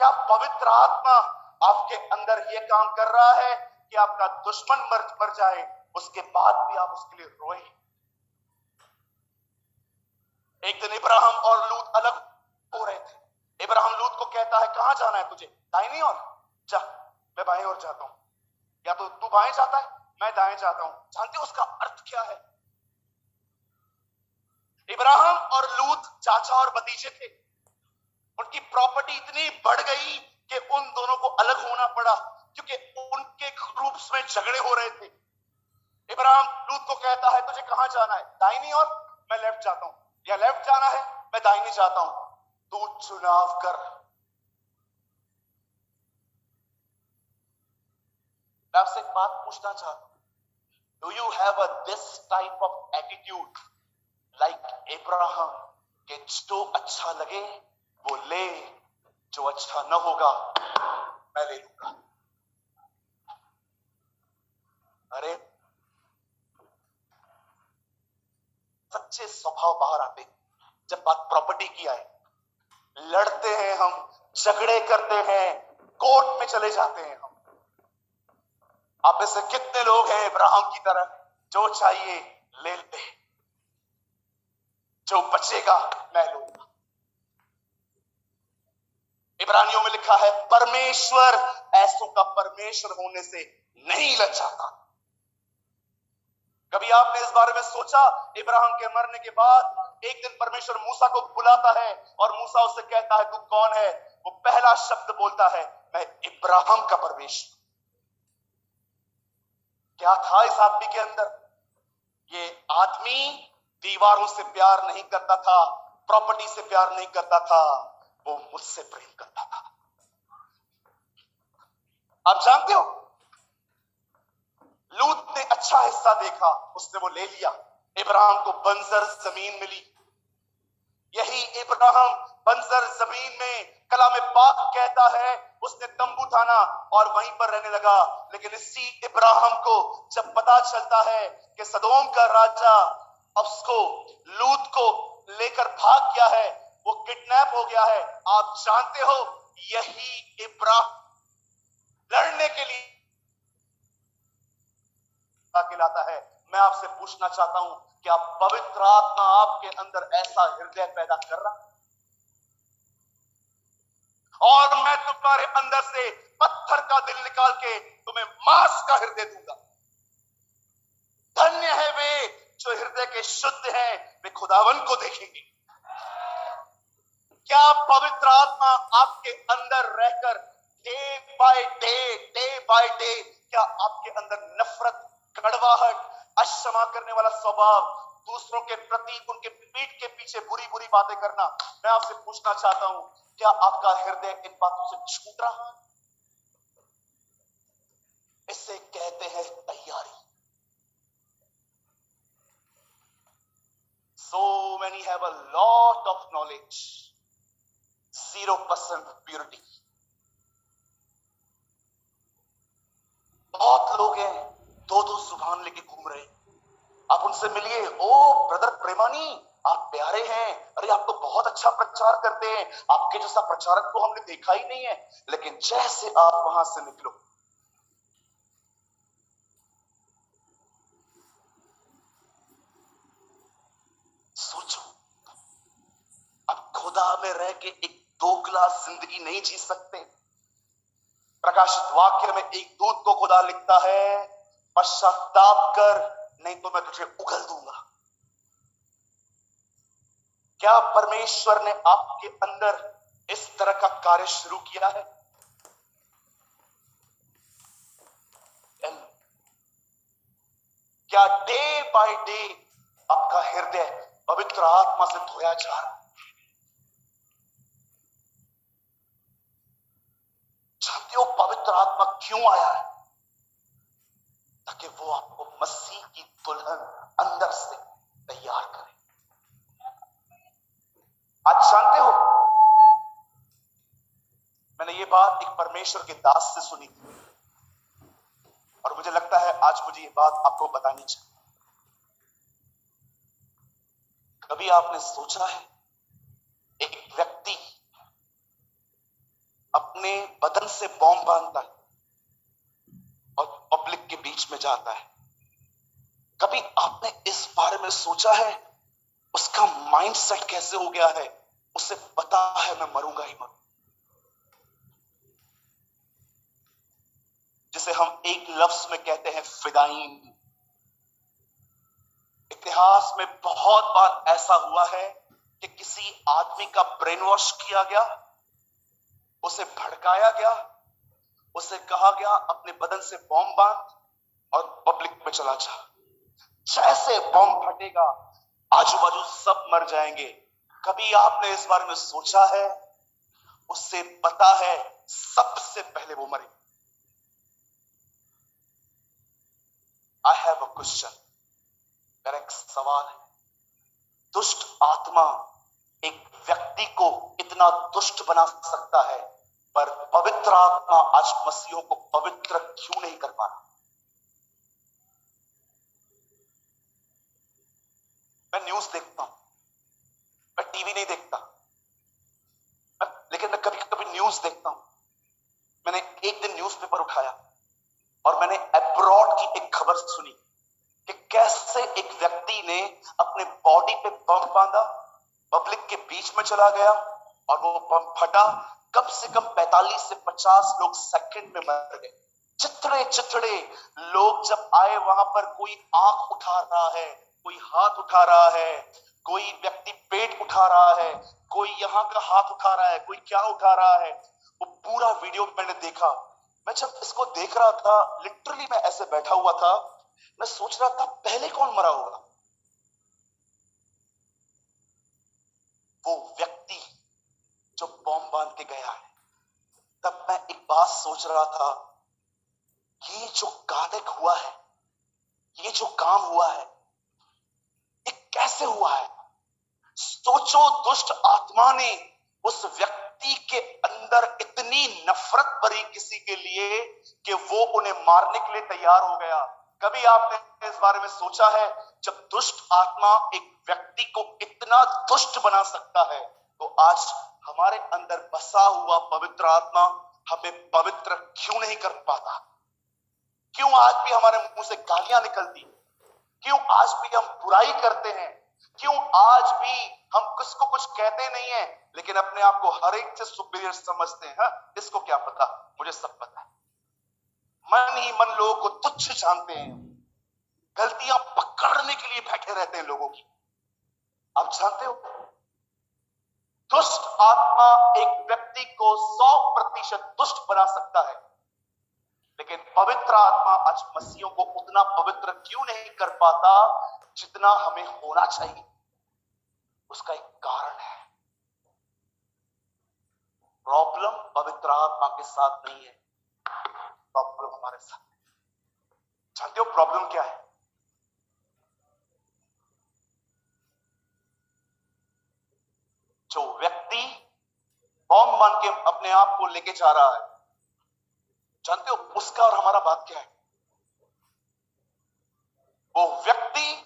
क्या पवित्र आत्मा आपके अंदर यह काम कर रहा है कि आपका दुश्मन मर जाए, उसके बाद भी आप उसके लिए रोए? एक दिन इब्राहिम और लूत अलग हो रहे थे। इब्राहिम लूत को कहता है, कहां जाना है तुझे? दाहिनी ओर जा, मैं बाएं ओर जाता हूं। या तो तू बाएं जाता है, मैं दाएं जाता हूं। जानते हो उसका अर्थ क्या है? इब्राहिम और लूत चाचा और भतीजे थे। उनकी प्रॉपर्टी इतनी बढ़ गई कि उन दोनों को अलग होना पड़ा, क्योंकि उनके ग्रुप्स में झगड़े हो रहे थे। इब्राहिम लूत को कहता है, तुझे कहां जाना है? दाहिनी ओर, मैं लेफ्ट जाता हूं। या लेफ्ट जाना है, मैं दाहिनी जाता हूं। तू चुनाव कर। मैं आपसे एक बात पूछना चाहता हूं, do you have this type of attitude like Ibrahim, कि जो अच्छा लगे वो ले, जो अच्छा न होगा मैं ले लूंगा? अरे सच्चे स्वभाव बाहर आते जब बात प्रॉपर्टी की आए। लड़ते हैं हम, झगड़े करते हैं, कोर्ट में चले जाते हैं हम। आप में से कितने लोग हैं इब्राहिम की तरह, जो चाहिए ले ले, जो बचेगा मैं लूंगा? इब्रानियों में लिखा है, परमेश्वर ऐसों का परमेश्वर होने से नहीं लजाता। कभी आपने इस बारे में सोचा? इब्राहिम के मरने के बाद एक दिन परमेश्वर मूसा को बुलाता है और मूसा उससे कहता है, तू कौन है? वो पहला शब्द बोलता है, मैं इब्राहिम का परमेश्वर। क्या था इस आदमी के अंदर? ये आदमी दीवारों से प्यार नहीं करता था, प्रॉपर्टी से प्यार नहीं करता था, वो मुझसे प्रेम करता था। आप जानते हो, लूत ने अच्छा हिस्सा देखा, उसने वो ले लिया। इब्राहिम को बंजर जमीन मिली। यही इब्राहिम बंजर जमीन में, कलाम पाक कहता है, उसने तंबू थाना और वहीं पर रहने लगा। लेकिन इसी इब्राहिम को जब पता चलता है कि सदोम का राजा उसको, लूत को लेकर भाग गया है, वो किडनैप हो गया है, आप जानते हो यही इब्राहिम लड़ने के लिए लाता है। मैं आपसे पूछना चाहता हूं, क्या पवित्र आत्मा आपके अंदर ऐसा हृदय पैदा कर रहा है? और मैं तुम्हारे अंदर से पत्थर का दिल निकाल के तुम्हें मांस का हृदय दूंगा। धन्य है वे जो हृदय के शुद्ध हैं, वे खुदावन को देखेंगे। क्या पवित्र आत्मा आपके अंदर रहकर डे बाय डे क्या आपके अंदर नफरत, कड़वाहट, अक्षमा करने वाला स्वभाव, दूसरों के प्रति उनके पीठ के पीछे बुरी बुरी बातें करना? मैं आपसे पूछना चाहता हूं, क्या आपका हृदय इन बातों से छूट रहा है? इसे कहते हैं तैयारी। So many have a lot of knowledge, 0% purity. बहुत लोग हैं दो जुबान लेके घूम रहे हैं। आप उनसे मिलिए, ओ ब्रदर प्रेमानी, आप प्यारे हैं, अरे आप तो बहुत अच्छा प्रचार करते हैं, आपके जैसा प्रचारक को हमने देखा ही नहीं है। लेकिन जैसे आप वहां से निकलो, सोचो, अब खुदा में रह के एक दोगला जिंदगी नहीं जी सकते। प्रकाशित वाक्य में एक दूत को खुदा लिखता है, पश्चाताप कर, नहीं तो मैं तुझे उगल दूंगा। क्या परमेश्वर ने आपके अंदर इस तरह का कार्य शुरू किया है? क्या डे बाय डे आपका हृदय पवित्र आत्मा से धोया जा रहा है? जानते हो पवित्र आत्मा क्यों आया है? ताकि वो आपको मसीह की दुल्हन अंदर से तैयार करे। आज जानते हो, मैंने ये बात एक परमेश्वर के दास से सुनी थी और मुझे लगता है आज मुझे ये बात आपको बतानी चाहिए। कभी आपने सोचा है एक व्यक्ति अपने बदन से बॉम्ब बांधता है और पब्लिक के बीच में जाता है? कभी आपने इस बारे में सोचा है उसका माइंडसेट कैसे हो गया है? उसे पता है मैं मरूंगा ही मरूंगा, जिसे हम एक लफ्ज में कहते हैं फिदायीन। इतिहास में बहुत बार ऐसा हुआ है कि किसी आदमी का ब्रेन वॉश किया गया, उसे भड़काया गया, उसे कहा गया अपने बदन से बॉम्ब बांध और पब्लिक में चला जा। जैसे बॉम्ब फटेगा आजू बाजू सब मर जाएंगे। कभी आपने इस बारे में सोचा है? उससे पता है सबसे पहले वो मरे। आई हैव अ क्वेश्चन, मेरा एक सवाल है। दुष्ट आत्मा एक व्यक्ति को इतना दुष्ट बना सकता है, पर पवित्र आत्मा आज मसीहों को पवित्र क्यों नहीं कर पा रहा? मैं न्यूज देखता हूं, मैं टीवी नहीं देखता, लेकिन मैं कभी कभी न्यूज देखता हूं। मैंने एक दिन न्यूज़पेपर उठाया और मैंने अब्रॉड की एक खबर सुनी कि कैसे एक व्यक्ति ने अपने बॉडी पे बम बांधा, पब्लिक के बीच में चला गया और वो बम फटा। कम से कम 45 से 50 लोग सेकंड में मर गए। चिथड़े चिथड़े लोग जब आए वहां पर, कोई आंख उठा रहा है, कोई हाथ उठा रहा है, कोई व्यक्ति पेट उठा रहा है, कोई यहाँ का हाथ उठा रहा है, कोई क्या उठा रहा है। वो पूरा वीडियो मैंने देखा। मैं जब इसको देख रहा था, लिटरली मैं ऐसे बैठा हुआ था, मैं सोच रहा था पहले कौन मरा होगा? वो व्यक्ति जो बॉम्ब बांध के गया है। तब मैं एक बात सोच रहा था, ये जो घातक हुआ है, ये जो काम हुआ है, ये कैसे हुआ है? सोचो, दुष्ट आत्मा ने उस व्यक्ति के अंदर इतनी नफरत भरी किसी के लिए कि वो उन्हें मारने के लिए तैयार हो गया। कभी आपने इस बारे में सोचा है, जब दुष्ट आत्मा एक व्यक्ति को इतना दुष्ट बना सकता है, तो आज हमारे अंदर बसा हुआ पवित्र आत्मा हमें पवित्र क्यों नहीं कर पाता? क्यों आज भी हमारे मुंह से गालियां निकलती? क्यों आज भी हम बुराई करते हैं? क्यों आज भी हम किसको कुछ कहते नहीं है, लेकिन अपने आप को हर एक से सुपीरियर समझते हैं? इसको क्या पता, मुझे सब पता है। मन ही मन लोगों को तुच्छ जानते हैं, गलतियां पकड़ने के लिए बैठे रहते हैं लोगों की। आप जानते हो, दुष्ट आत्मा एक व्यक्ति को 100% दुष्ट बना सकता है, लेकिन पवित्र आत्मा आज मसीहों को उतना पवित्र क्यों नहीं कर पाता जितना हमें होना चाहिए? उसका एक कारण है। प्रॉब्लम पवित्र आत्मा के साथ नहीं है, प्रॉब्लम हमारे साथ है। जानते हो प्रॉब्लम क्या है? जो व्यक्ति बॉम्ब बांध के अपने आप को लेके जा रहा है, जानते हो उसका और हमारा बात क्या है? वो व्यक्ति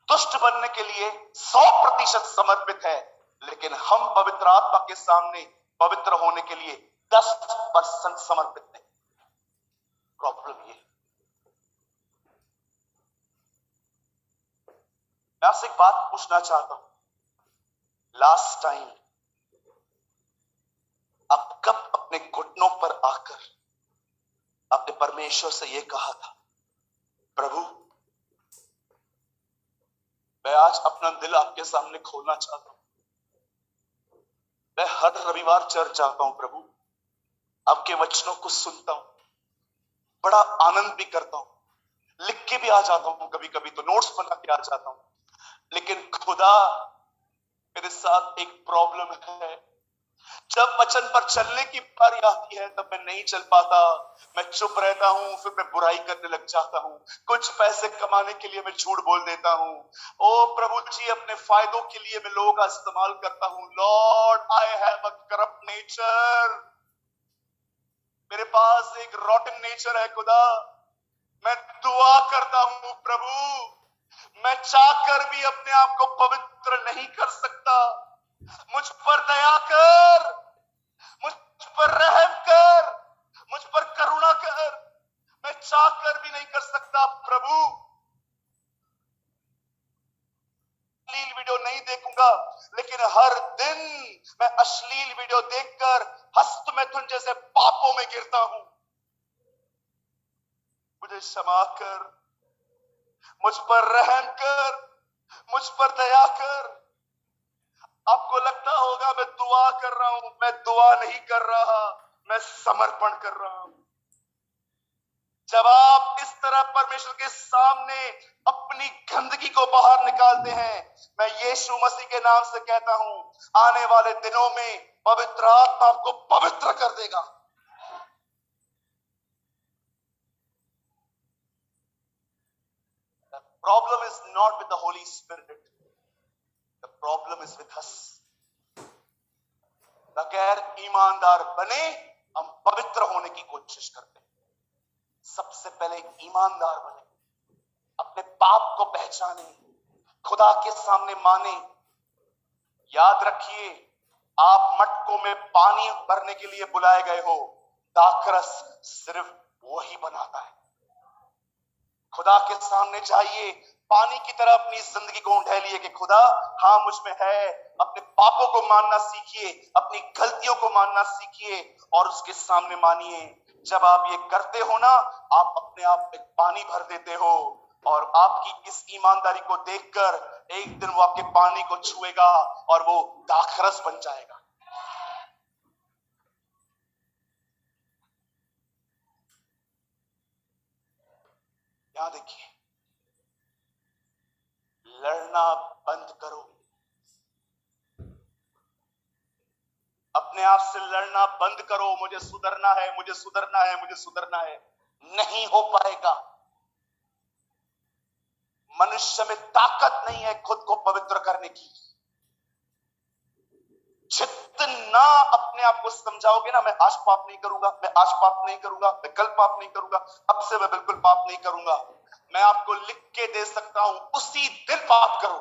दुष्ट बनने के लिए 100% समर्पित है, लेकिन हम पवित्र आत्मा के सामने पवित्र होने के लिए 10% समर्पित नहीं। प्रॉब्लम ये। मैं आपसे एक बात पूछना चाहता हूं, लास्ट टाइम आप कब अपने घुटनों पर आकर आपने परमेश्वर से यह कहा था, प्रभु मैं आज अपना दिल आपके सामने खोलना चाहता हूं। मैं हर रविवार चर्च जाता हूं प्रभु, आपके वचनों को सुनता हूं, बड़ा आनंद भी करता हूं, लिख के भी आ जाता हूं, कभी कभी तो नोट्स बना के आ जाता हूं। लेकिन खुदा मेरे साथ एक प्रॉब्लम है, जब वचन पर चलने की बारी आती है तब मैं नहीं चल पाता, मैं चुप रहता हूं, फिर मैं बुराई करने लग जाता हूं, कुछ पैसे कमाने के लिए मैं झूठ बोल देता हूं। ओ प्रभु जी, अपने फायदों के लिए मैं लोगों का इस्तेमाल करता हूं। Lord I have a corrupt nature, मेरे पास एक रॉटन नेचर है खुदा। मैं दुआ करता हूं प्रभु, मैं चाहकर भी अपने आप को पवित्र नहीं कर सकता। मुझ पर दया कर, मुझ पर रहम कर, मुझ पर करुणा कर। मैं चाहकर भी नहीं कर सकता प्रभु। अश्लील वीडियो नहीं देखूंगा, लेकिन हर दिन मैं अश्लील वीडियो देखकर हस्तमैथुन जैसे पापों में गिरता हूं। मुझे क्षमा कर, मुझ पर रहम कर, मुझ पर दया कर। आपको लगता होगा मैं दुआ कर रहा हूं, मैं दुआ नहीं कर रहा, मैं समर्पण कर रहा हूं। जब आप इस तरह परमेश्वर के सामने अपनी गंदगी को बाहर निकालते हैं, मैं यीशु मसीह के नाम से कहता हूं, आने वाले दिनों में पवित्र आत्मा आपको पवित्र कर देगा। The problem is not with the Holy Spirit. The problem is with us. बगैर ईमानदार बने हम पवित्र होने की कोशिश करते हैं। सबसे पहले ईमानदार बने, अपने पाप को पहचाने, खुदा के सामने माने। याद रखिए, आप मटकों में पानी भरने के लिए बुलाए गए हो, दाखरस सिर्फ वही बनाता है। खुदा के सामने जाइए, पानी की तरह अपनी जिंदगी को ढालिए कि खुदा हाँ मुझ में है। अपने पापों को मानना सीखिए, अपनी गलतियों को मानना सीखिए और उसके सामने मानिए। जब आप ये करते हो ना, आप अपने आप में पानी भर देते हो और आपकी इस ईमानदारी को देखकर एक दिन वो आपके पानी को छुएगा और वो दाखरस बन जाएगा। यहां देखिए, लड़ना बंद करो, अपने आप से लड़ना बंद करो। मुझे सुधरना है, मुझे सुधरना है, मुझे सुधरना है, नहीं हो पाएगा। मनुष्य में ताकत नहीं है खुद को पवित्र करने की। जितना अपने आप को समझाओगे ना, मैं आज पाप नहीं करूंगा, मैं आज पाप नहीं करूंगा, मैं कल पाप नहीं करूंगा, अब से मैं बिल्कुल पाप नहीं करूंगा, मैं आपको लिख के दे सकता हूं, उसी दिन पाप करो।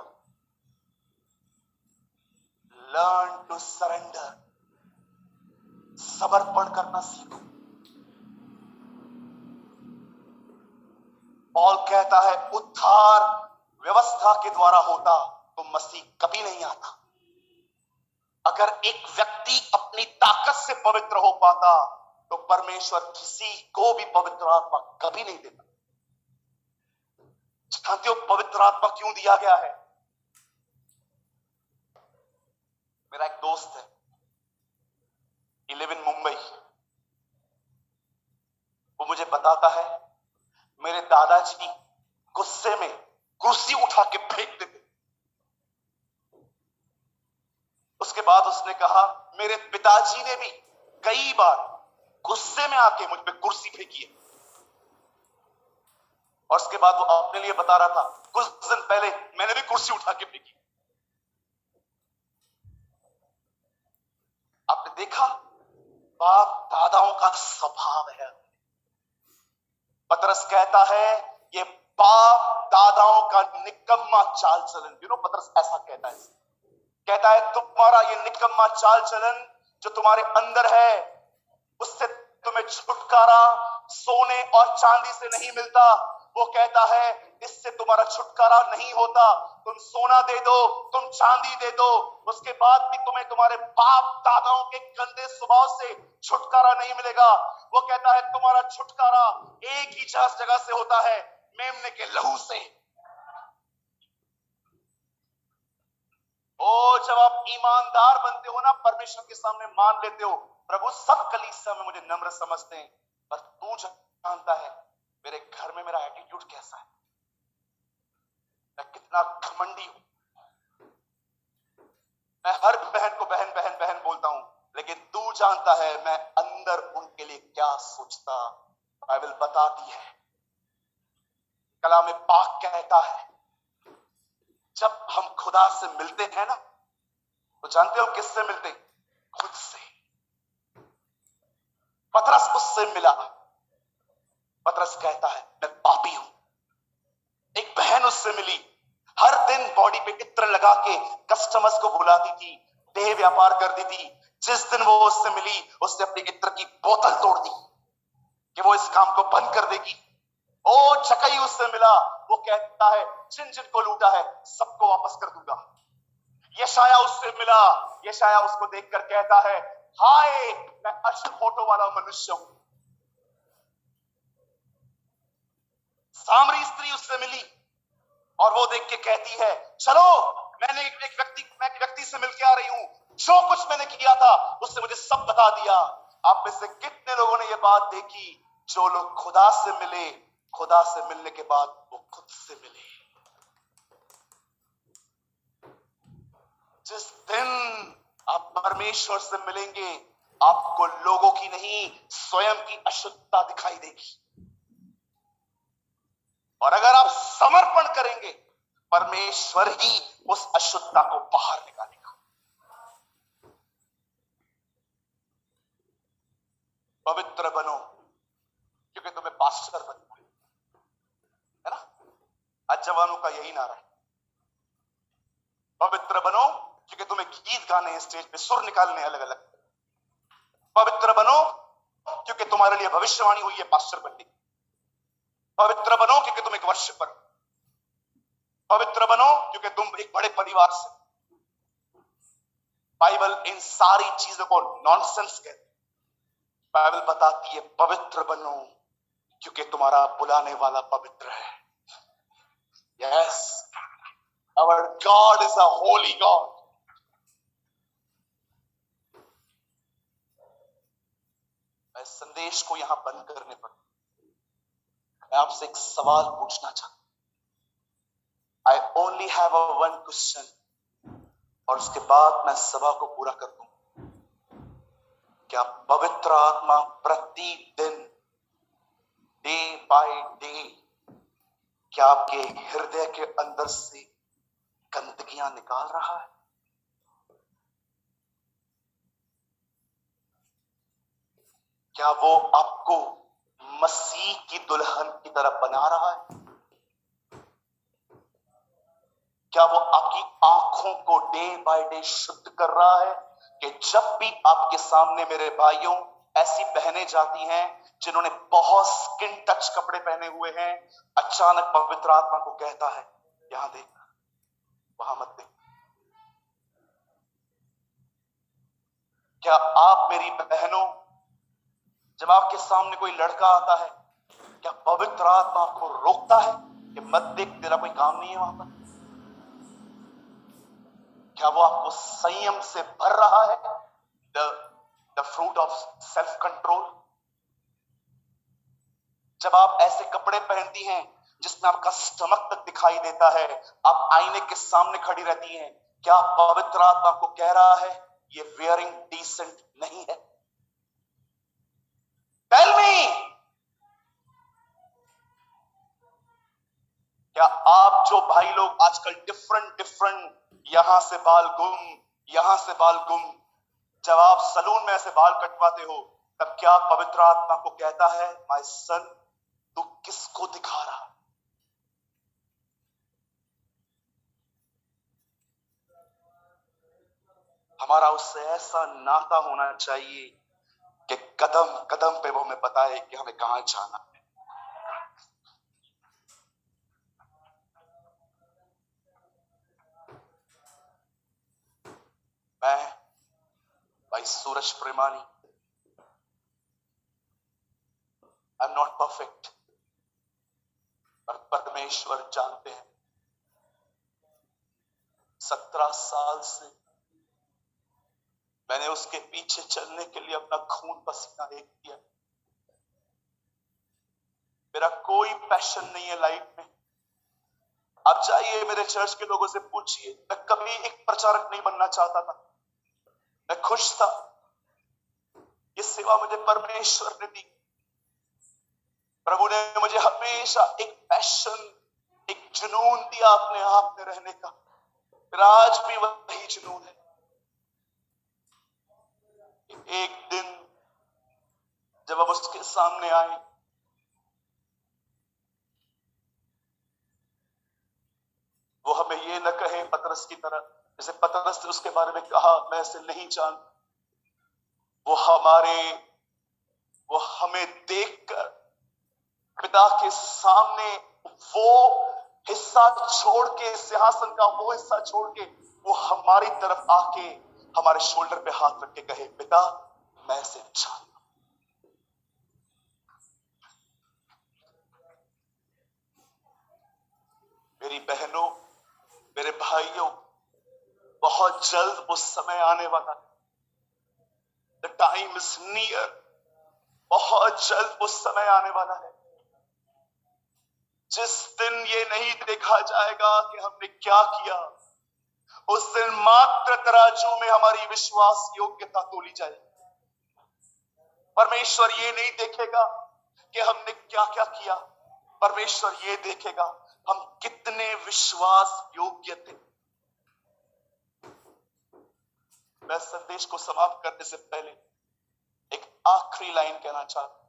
लर्न टू सरेंडर, समर्पण करना सीखो। पॉल कहता है, उद्धार व्यवस्था के द्वारा होता तो मसीह कभी नहीं आता। अगर एक व्यक्ति अपनी ताकत से पवित्र हो पाता तो परमेश्वर किसी को भी पवित्र आत्मा कभी नहीं देता। जानते हो पवित्र आत्मा क्यों दिया गया है? मेरा एक दोस्त है, he live in मुंबई। वो मुझे बताता है, मेरे दादाजी गुस्से में कुर्सी उठा के फेंक देते। उसके बाद उसने कहा, मेरे पिताजी ने भी कई बार गुस्से में आके मुझ पे कुर्सी फेंकी है। और उसके बाद वो अपने लिए बता रहा था, कुछ दिन पहले मैंने भी कुर्सी उठा के फेंकी। आपने देखा, बाप दादाओं का स्वभाव है। पतरस कहता है, ये बाप दादाओं का निकम्मा चाल चलन। यू नो, पतरस ऐसा कहता है, तुम्हारा ये निकम्मा चाल चलन जो तुम्हारे अंदर है, उससे तुम्हें छुटकारा सोने और चांदी से नहीं मिलता, वो कहता है इससे तुम्हारा छुटकारा नहीं होता। तुम सोना दे दो, तुम चांदी दे दो, उसके बाद भी तुम्हें तुम्हारे बाप दादाओं के गंदे स्वभाव से छुटकारा नहीं मिलेगा। वो कहता है तुम्हारा छुटकारा एक ही जगह से होता है, मेमने के लहू से। ओ जब आप ईमानदार बनते हो ना, परमेश्वर के सामने मान लेते हो, प्रभु सब कलीसिया में मुझे नम्र समझते हैं, पर तू जानता है मेरे घर में मेरा एटीट्यूड कैसा है, मैं कितना घमंडी हूं। मैं हर बहन को बहन बहन बहन बोलता हूं, लेकिन तू जानता है मैं अंदर उनके लिए क्या सोचता। बाइबल बताती है, कलाम पाक कहता है, जब हम खुदा से मिलते हैं ना, तो जानते हो किससे मिलते? खुद से। पतरस उससे मिला। पतरस कहता है मैं पापी हूं। एक बहन उससे मिली, हर दिन बॉडी पे इत्र लगा के कस्टमर्स को बुलाती थी, देह व्यापार करती थी। जिस दिन वो उससे मिली, उसने अपनी इत्र की बोतल तोड़ दी कि वो इस काम को बंद कर देगी। ओ जक्कई उससे मिला, वो कहता है जिन जिन को लूटा है सबको वापस कर दूंगा। यशाया उससे मिला, यशाया उसको देखकर कहता है हाय मैं अशुद्ध होठों वाला मनुष्य हूं। सामरी स्त्री उससे मिली और वो देख के कहती है चलो मैं एक व्यक्ति से मिलके आ रही हूं, जो कुछ मैंने किया था उसने मुझे सब बता दिया। आप में से कितने लोगों ने ये बात देखी, जो लोग खुदा से मिले, खुदा से मिलने के बाद वो खुद से मिले। जिस दिन आप परमेश्वर से मिलेंगे, आपको लोगों की नहीं स्वयं की अशुद्धता दिखाई देगी। और अगर आप समर्पण करेंगे, परमेश्वर ही उस अशुद्धता को बाहर निकालेगा। पवित्र बनो क्योंकि तुम्हें पास्टर बनना है ना। आज जवानों का यही नारा है, पवित्र बनो क्योंकि तुम्हें गीत गाने हैं, स्टेज पे सुर निकालने अलग अलग। पवित्र बनो क्योंकि तुम्हारे लिए भविष्यवाणी हुई है पास्टर बनने की। पवित्र बनो क्योंकि तुम एक वर्शिपर। पवित्र बनो क्योंकि तुम एक बड़े परिवार से। बाइबल इन सारी चीजों को नॉनसेंस कहती है। बाइबल बताती है पवित्र बनो क्योंकि तुम्हारा बुलाने वाला पवित्र है। Yes, our God is a holy God. मैं संदेश को यहां बंद करने पर मैं आपसे एक सवाल पूछना चाहता हूं। I only have a one question, और उसके बाद मैं सभा को पूरा कर दूं। क्या पवित्र आत्मा प्रतिदिन, डे बाय डे, क्या आपके हृदय के अंदर से गंदगियां निकाल रहा है? क्या वो आपको मसीह की दुल्हन की तरह बना रहा है? क्या वो आपकी आंखों को डे बाय डे शुद्ध कर रहा है कि जब भी आपके सामने मेरे भाइयों ऐसी बहनें जाती हैं जिन्होंने बहुत स्किन टच कपड़े पहने हुए हैं, अचानक पवित्र आत्मा को कहता है यहां देख, वहां मत देख। क्या आप मेरी बहनों, जब आपके सामने कोई लड़का आता है, क्या पवित्र आत्मा आपको रोकता है कि मत देख, तेरा कोई काम नहीं है वहां पर? क्या वो आपको संयम से भर रहा है, the fruit of self control? जब आप ऐसे कपड़े पहनती हैं जिसमें आपका स्टमक तक दिखाई देता है, आप आईने के सामने खड़ी रहती हैं, क्या पवित्र आत्मा आपको कह रहा है ये वेयरिंग डिसेंट नहीं है? टेल मी, क्या आप जो भाई लोग आजकल डिफरेंट यहां से बाल गुम, यहां से बाल गुम, जब आप सलून में ऐसे बाल कटवाते हो, तब क्या पवित्र आत्मा को कहता है माय सन तू किसको दिखा रहा? हमारा उससे ऐसा नाता होना चाहिए कि कदम कदम पे वो हमें बताए कि हमें कहां जाना है। भाई सूरज प्रेमानी, आई एम नॉट परफेक्ट, पर परमेश्वर जानते हैं 17 साल से मैंने उसके पीछे चलने के लिए अपना खून पसीना एक किया। मेरा कोई पैशन नहीं है लाइफ में। आप जाइए मेरे चर्च के लोगों से पूछिए, मैं कभी एक प्रचारक नहीं बनना चाहता था, मैं खुश था। ये सेवा मुझे परमेश्वर ने दी। प्रभु ने मुझे हमेशा एक पैशन, एक जुनून दिया अपने आप में रहने का। मेरा आज भी वही जुनून है। एक दिन जब हम उसके सामने आए, वो हमें ये न कहे पतरस की तरह, जैसे पतरस ने उसके बारे में कहा मैं ऐसे नहीं जानता। वो हमें देखकर पिता के सामने वो हिस्सा छोड़ के, सिंहासन का वो हिस्सा छोड़ के, वो हमारी तरफ आके हमारे शोल्डर पे हाथ रख के कहे, पिता मैं ऐसे जानता। मेरी बहनों, मेरे भाइयों, बहुत जल्द वो समय आने वाला है। The time is near. बहुत जल्द वो समय आने वाला है जिस दिन ये नहीं देखा जाएगा कि हमने क्या किया। उस दिन मात्र तराजू में हमारी विश्वास योग्यता तोली जाएगी। परमेश्वर ये नहीं देखेगा कि हमने क्या क्या किया, परमेश्वर ये देखेगा हम कितने विश्वास योग्य थे। मैं संदेश को समाप्त करने से पहले एक आखिरी लाइन कहना चाहते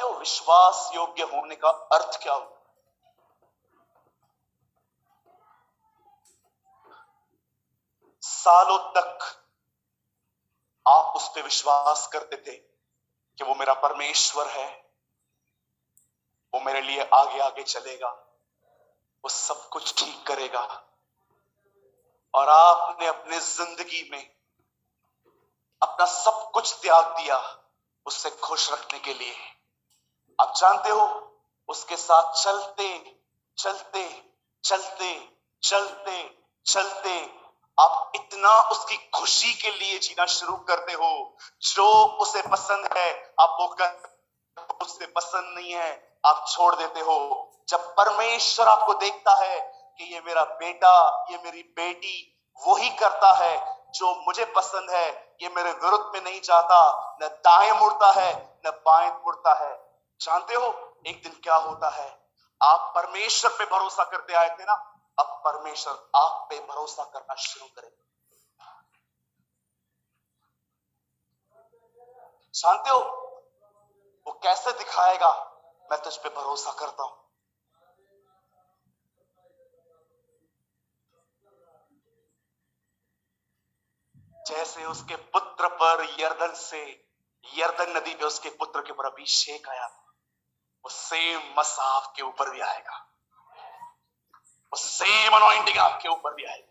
हो। विश्वास योग्य होने का अर्थ क्या हो? सालों तक आप उस पर विश्वास करते थे कि वो मेरा परमेश्वर है, वो मेरे लिए आगे आगे चलेगा, वो सब कुछ ठीक करेगा। और आपने अपने जिंदगी में अपना सब कुछ त्याग दिया उससे खुश रखने के लिए। आप जानते हो, उसके साथ चलते चलते चलते चलते चलते आप इतना उसकी खुशी के लिए जीना शुरू करते हो। जो उसे पसंद है आप वो कर, उसे पसंद नहीं है आप छोड़ देते हो। जब परमेश्वर आपको देखता है कि ये मेरा बेटा, ये मेरी बेटी वही करता है जो मुझे पसंद है, ये मेरे विरुद्ध में नहीं जाता, न दाएं मुड़ता है न बाएं मुड़ता है। जानते हो एक दिन क्या होता है? आप परमेश्वर पे भरोसा करते आए थे ना, अब परमेश्वर आप पे भरोसा करना शुरू करेगा। जानते हो वो कैसे दिखाएगा? मैं तुझ पे भरोसा करता हूं। जैसे उसके पुत्र पर यरदन नदी पे उसके पुत्र के ऊपर अभिषेक आया, वो सेम मसा आपके ऊपर भी आएगा, वो सेम अनॉइंटिंग आपके ऊपर भी आएगी।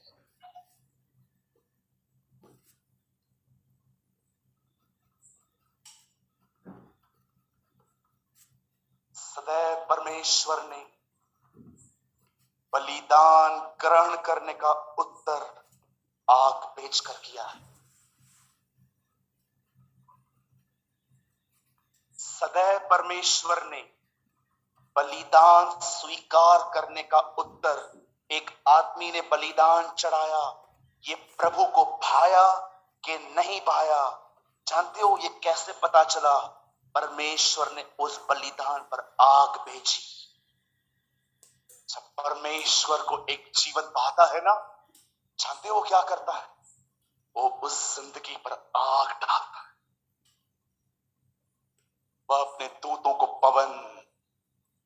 सदैव परमेश्वर ने बलिदान ग्रहण करने का उत्तर आग बेचकर किया है। सदैव परमेश्वर ने बलिदान स्वीकार करने का उत्तर, एक आदमी ने बलिदान चढ़ाया, ये प्रभु को भाया कि नहीं भाया। जानते हो ये कैसे पता चला? परमेश्वर ने उस बलिदान पर आग भेजी। जब परमेश्वर को एक जीवन पाता है ना, जानते हो क्या करता है? वो उस जिंदगी पर आग डालता है। वह अपने दूतों को पवन,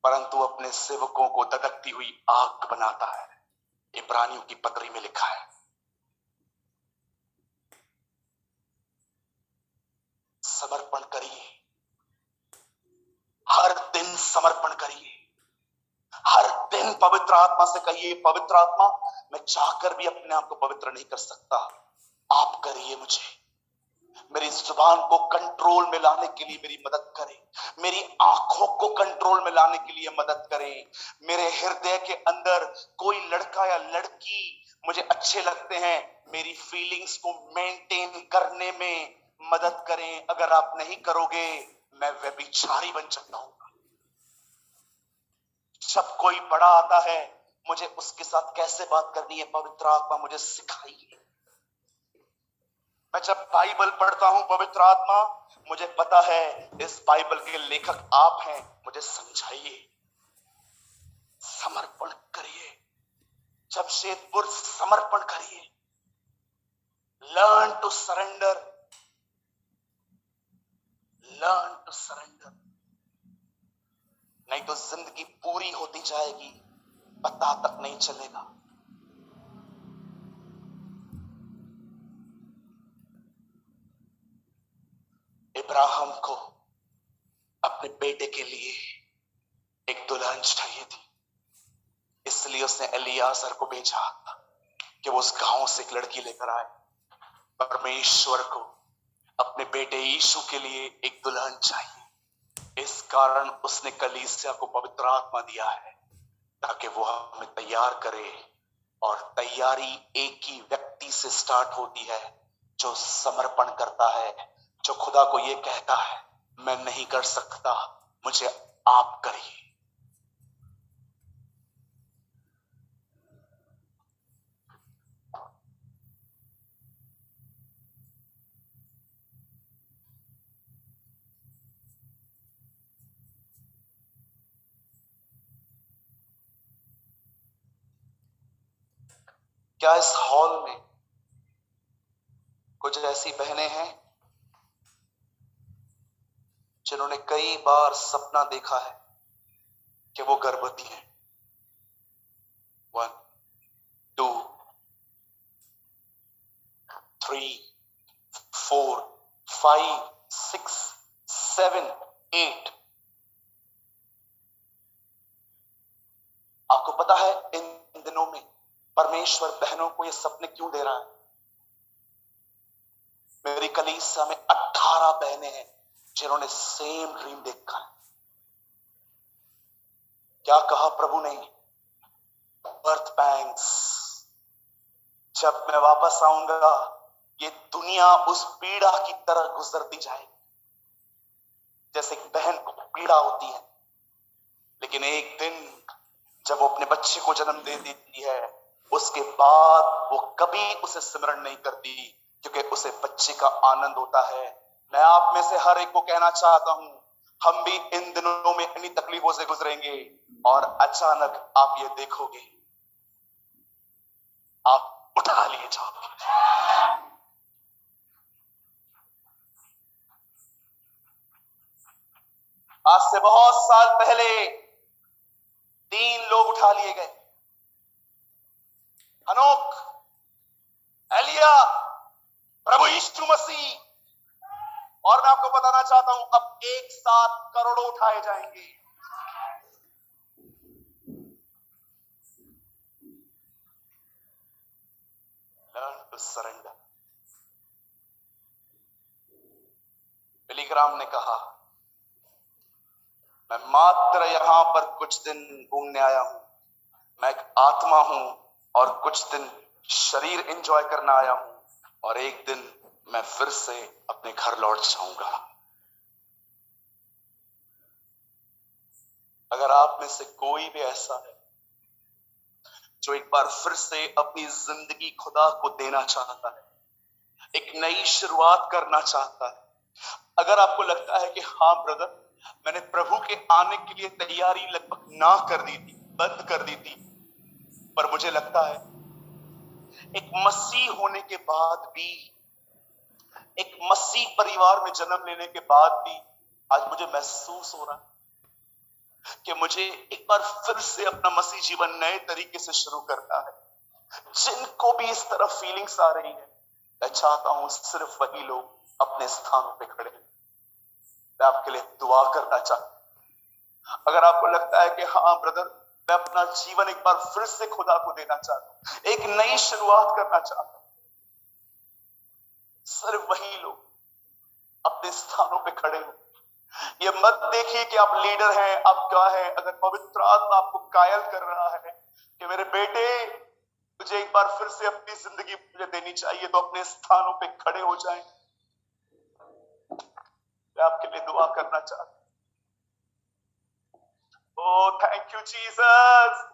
परंतु अपने सेवकों को ददकती हुई आग बनाता है। इब्रानियों की पत्री में लिखा है। समर्पण करिए, हर दिन समर्पण करिए, हर दिन पवित्र आत्मा से कहिए, पवित्र आत्मा मैं चाहकर भी अपने आप को पवित्र नहीं कर सकता, आप करिए मुझे। मेरी जुबान को कंट्रोल में लाने के लिए मेरी मदद करे, मेरी आंखों को कंट्रोल में लाने के लिए मदद करे, मेरे हृदय के अंदर कोई लड़का या लड़की मुझे अच्छे लगते हैं, मेरी फीलिंग्स को मेंटेन करने में मदद करें। अगर आप नहीं करोगे मैं व्यभिचारी बन सकता हूं। जब कोई बड़ा आता है मुझे उसके साथ कैसे बात करनी है पवित्र आत्मा मुझे सिखाइए। मैं जब बाइबल पढ़ता हूं पवित्र आत्मा मुझे पता है इस बाइबल के लेखक आप हैं, मुझे समझाइए। समर्पण करिए, जमशेदपुर समर्पण करिए। Learn to surrender, learn to surrender. नहीं तो जिंदगी पूरी होती जाएगी, पता तक नहीं चलेगा। इब्राहिम को अपने बेटे के लिए एक दुल्हन चाहिए थी, इसलिए उसने एलियाजर को भेजा कि वो उस गांव से एक लड़की लेकर आए। परमेश्वर को अपने बेटे यीशु के लिए एक दुल्हन चाहिए, इस कारण उसने कलीसिया को पवित्र आत्मा दिया है ताकि वो हमें तैयार करे। और तैयारी एक ही व्यक्ति से स्टार्ट होती है जो समर्पण करता है, जो खुदा को ये कहता है मैं नहीं कर सकता, मुझे आप करिए। क्या इस हॉल में कुछ ऐसी बहनें हैं जिन्होंने कई बार सपना देखा है कि वो गर्भवती हैं? 1 2 3 4 5 6 7 8। आपको पता है इन दिनों में परमेश्वर बहनों को ये सपने क्यों दे रहा है? मेरी कलीसिया में 18 बहनें हैं जिन्होंने सेम ड्रीम देखा है। क्या कहा प्रभु ने? Birth pangs. जब मैं वापस आऊंगा ये दुनिया उस पीड़ा की तरह गुजरती जाएगी जैसे एक बहन को पीड़ा होती है, लेकिन एक दिन जब वो अपने बच्चे को जन्म दे देती है उसके बाद वो कभी उसे स्मरण नहीं करती क्योंकि उसे बच्चे का आनंद होता है। मैं आप में से हर एक को कहना चाहता हूं हम भी इन दिनों में इन्हीं तकलीफों से गुजरेंगे और अचानक आप ये देखोगे आप उठा लिए जाओगे। आज से बहुत साल पहले 3 लोग उठा लिए गए, हनोक, एलिया, प्रभु यीशु मसीह। और मैं आपको बताना चाहता हूं अब एक साथ करोड़ों उठाए जाएंगे। Learn to surrender. Billy Graham ने कहा मैं मात्र यहां पर कुछ दिन घूमने आया हूं, मैं एक आत्मा हूं और कुछ दिन शरीर एंजॉय करना आया हूं और एक दिन मैं फिर से अपने घर लौट जाऊंगा। अगर आप में से कोई भी ऐसा है जो एक बार फिर से अपनी जिंदगी खुदा को देना चाहता है, एक नई शुरुआत करना चाहता है, अगर आपको लगता है कि हाँ ब्रदर मैंने प्रभु के आने के लिए तैयारी लगभग ना कर दी थी, बंद कर दी थी, पर मुझे लगता है एक मसीह होने के बाद भी, एक मसीह परिवार में जन्म लेने के बाद भी आज मुझे महसूस हो रहा है कि मुझे एक बार फिर से अपना मसीह जीवन नए तरीके से शुरू करना है। जिनको भी इस तरह फीलिंग्स आ रही है मैं चाहता हूं सिर्फ वही लोग अपने स्थानों पे खड़े हैं। मैं आपके लिए दुआ करना चाहता हूं। अगर आपको लगता है कि हाँ ब्रदर मैं अपना जीवन एक बार फिर से खुदा को देना चाहता हूं, एक नई शुरुआत करना चाहता हूं, सिर्फ वही लोग अपने स्थानों पे खड़े हो। ये मत देखिए कि आप लीडर हैं, आप क्या है। अगर पवित्र आत्मा आपको कायल कर रहा है कि मेरे बेटे तुझे एक बार फिर से अपनी जिंदगी मुझे देनी चाहिए, तो अपने स्थानों पे खड़े हो जाएं। मैं आपके लिए दुआ करना चाहता हूं। Oh thank you Jesus.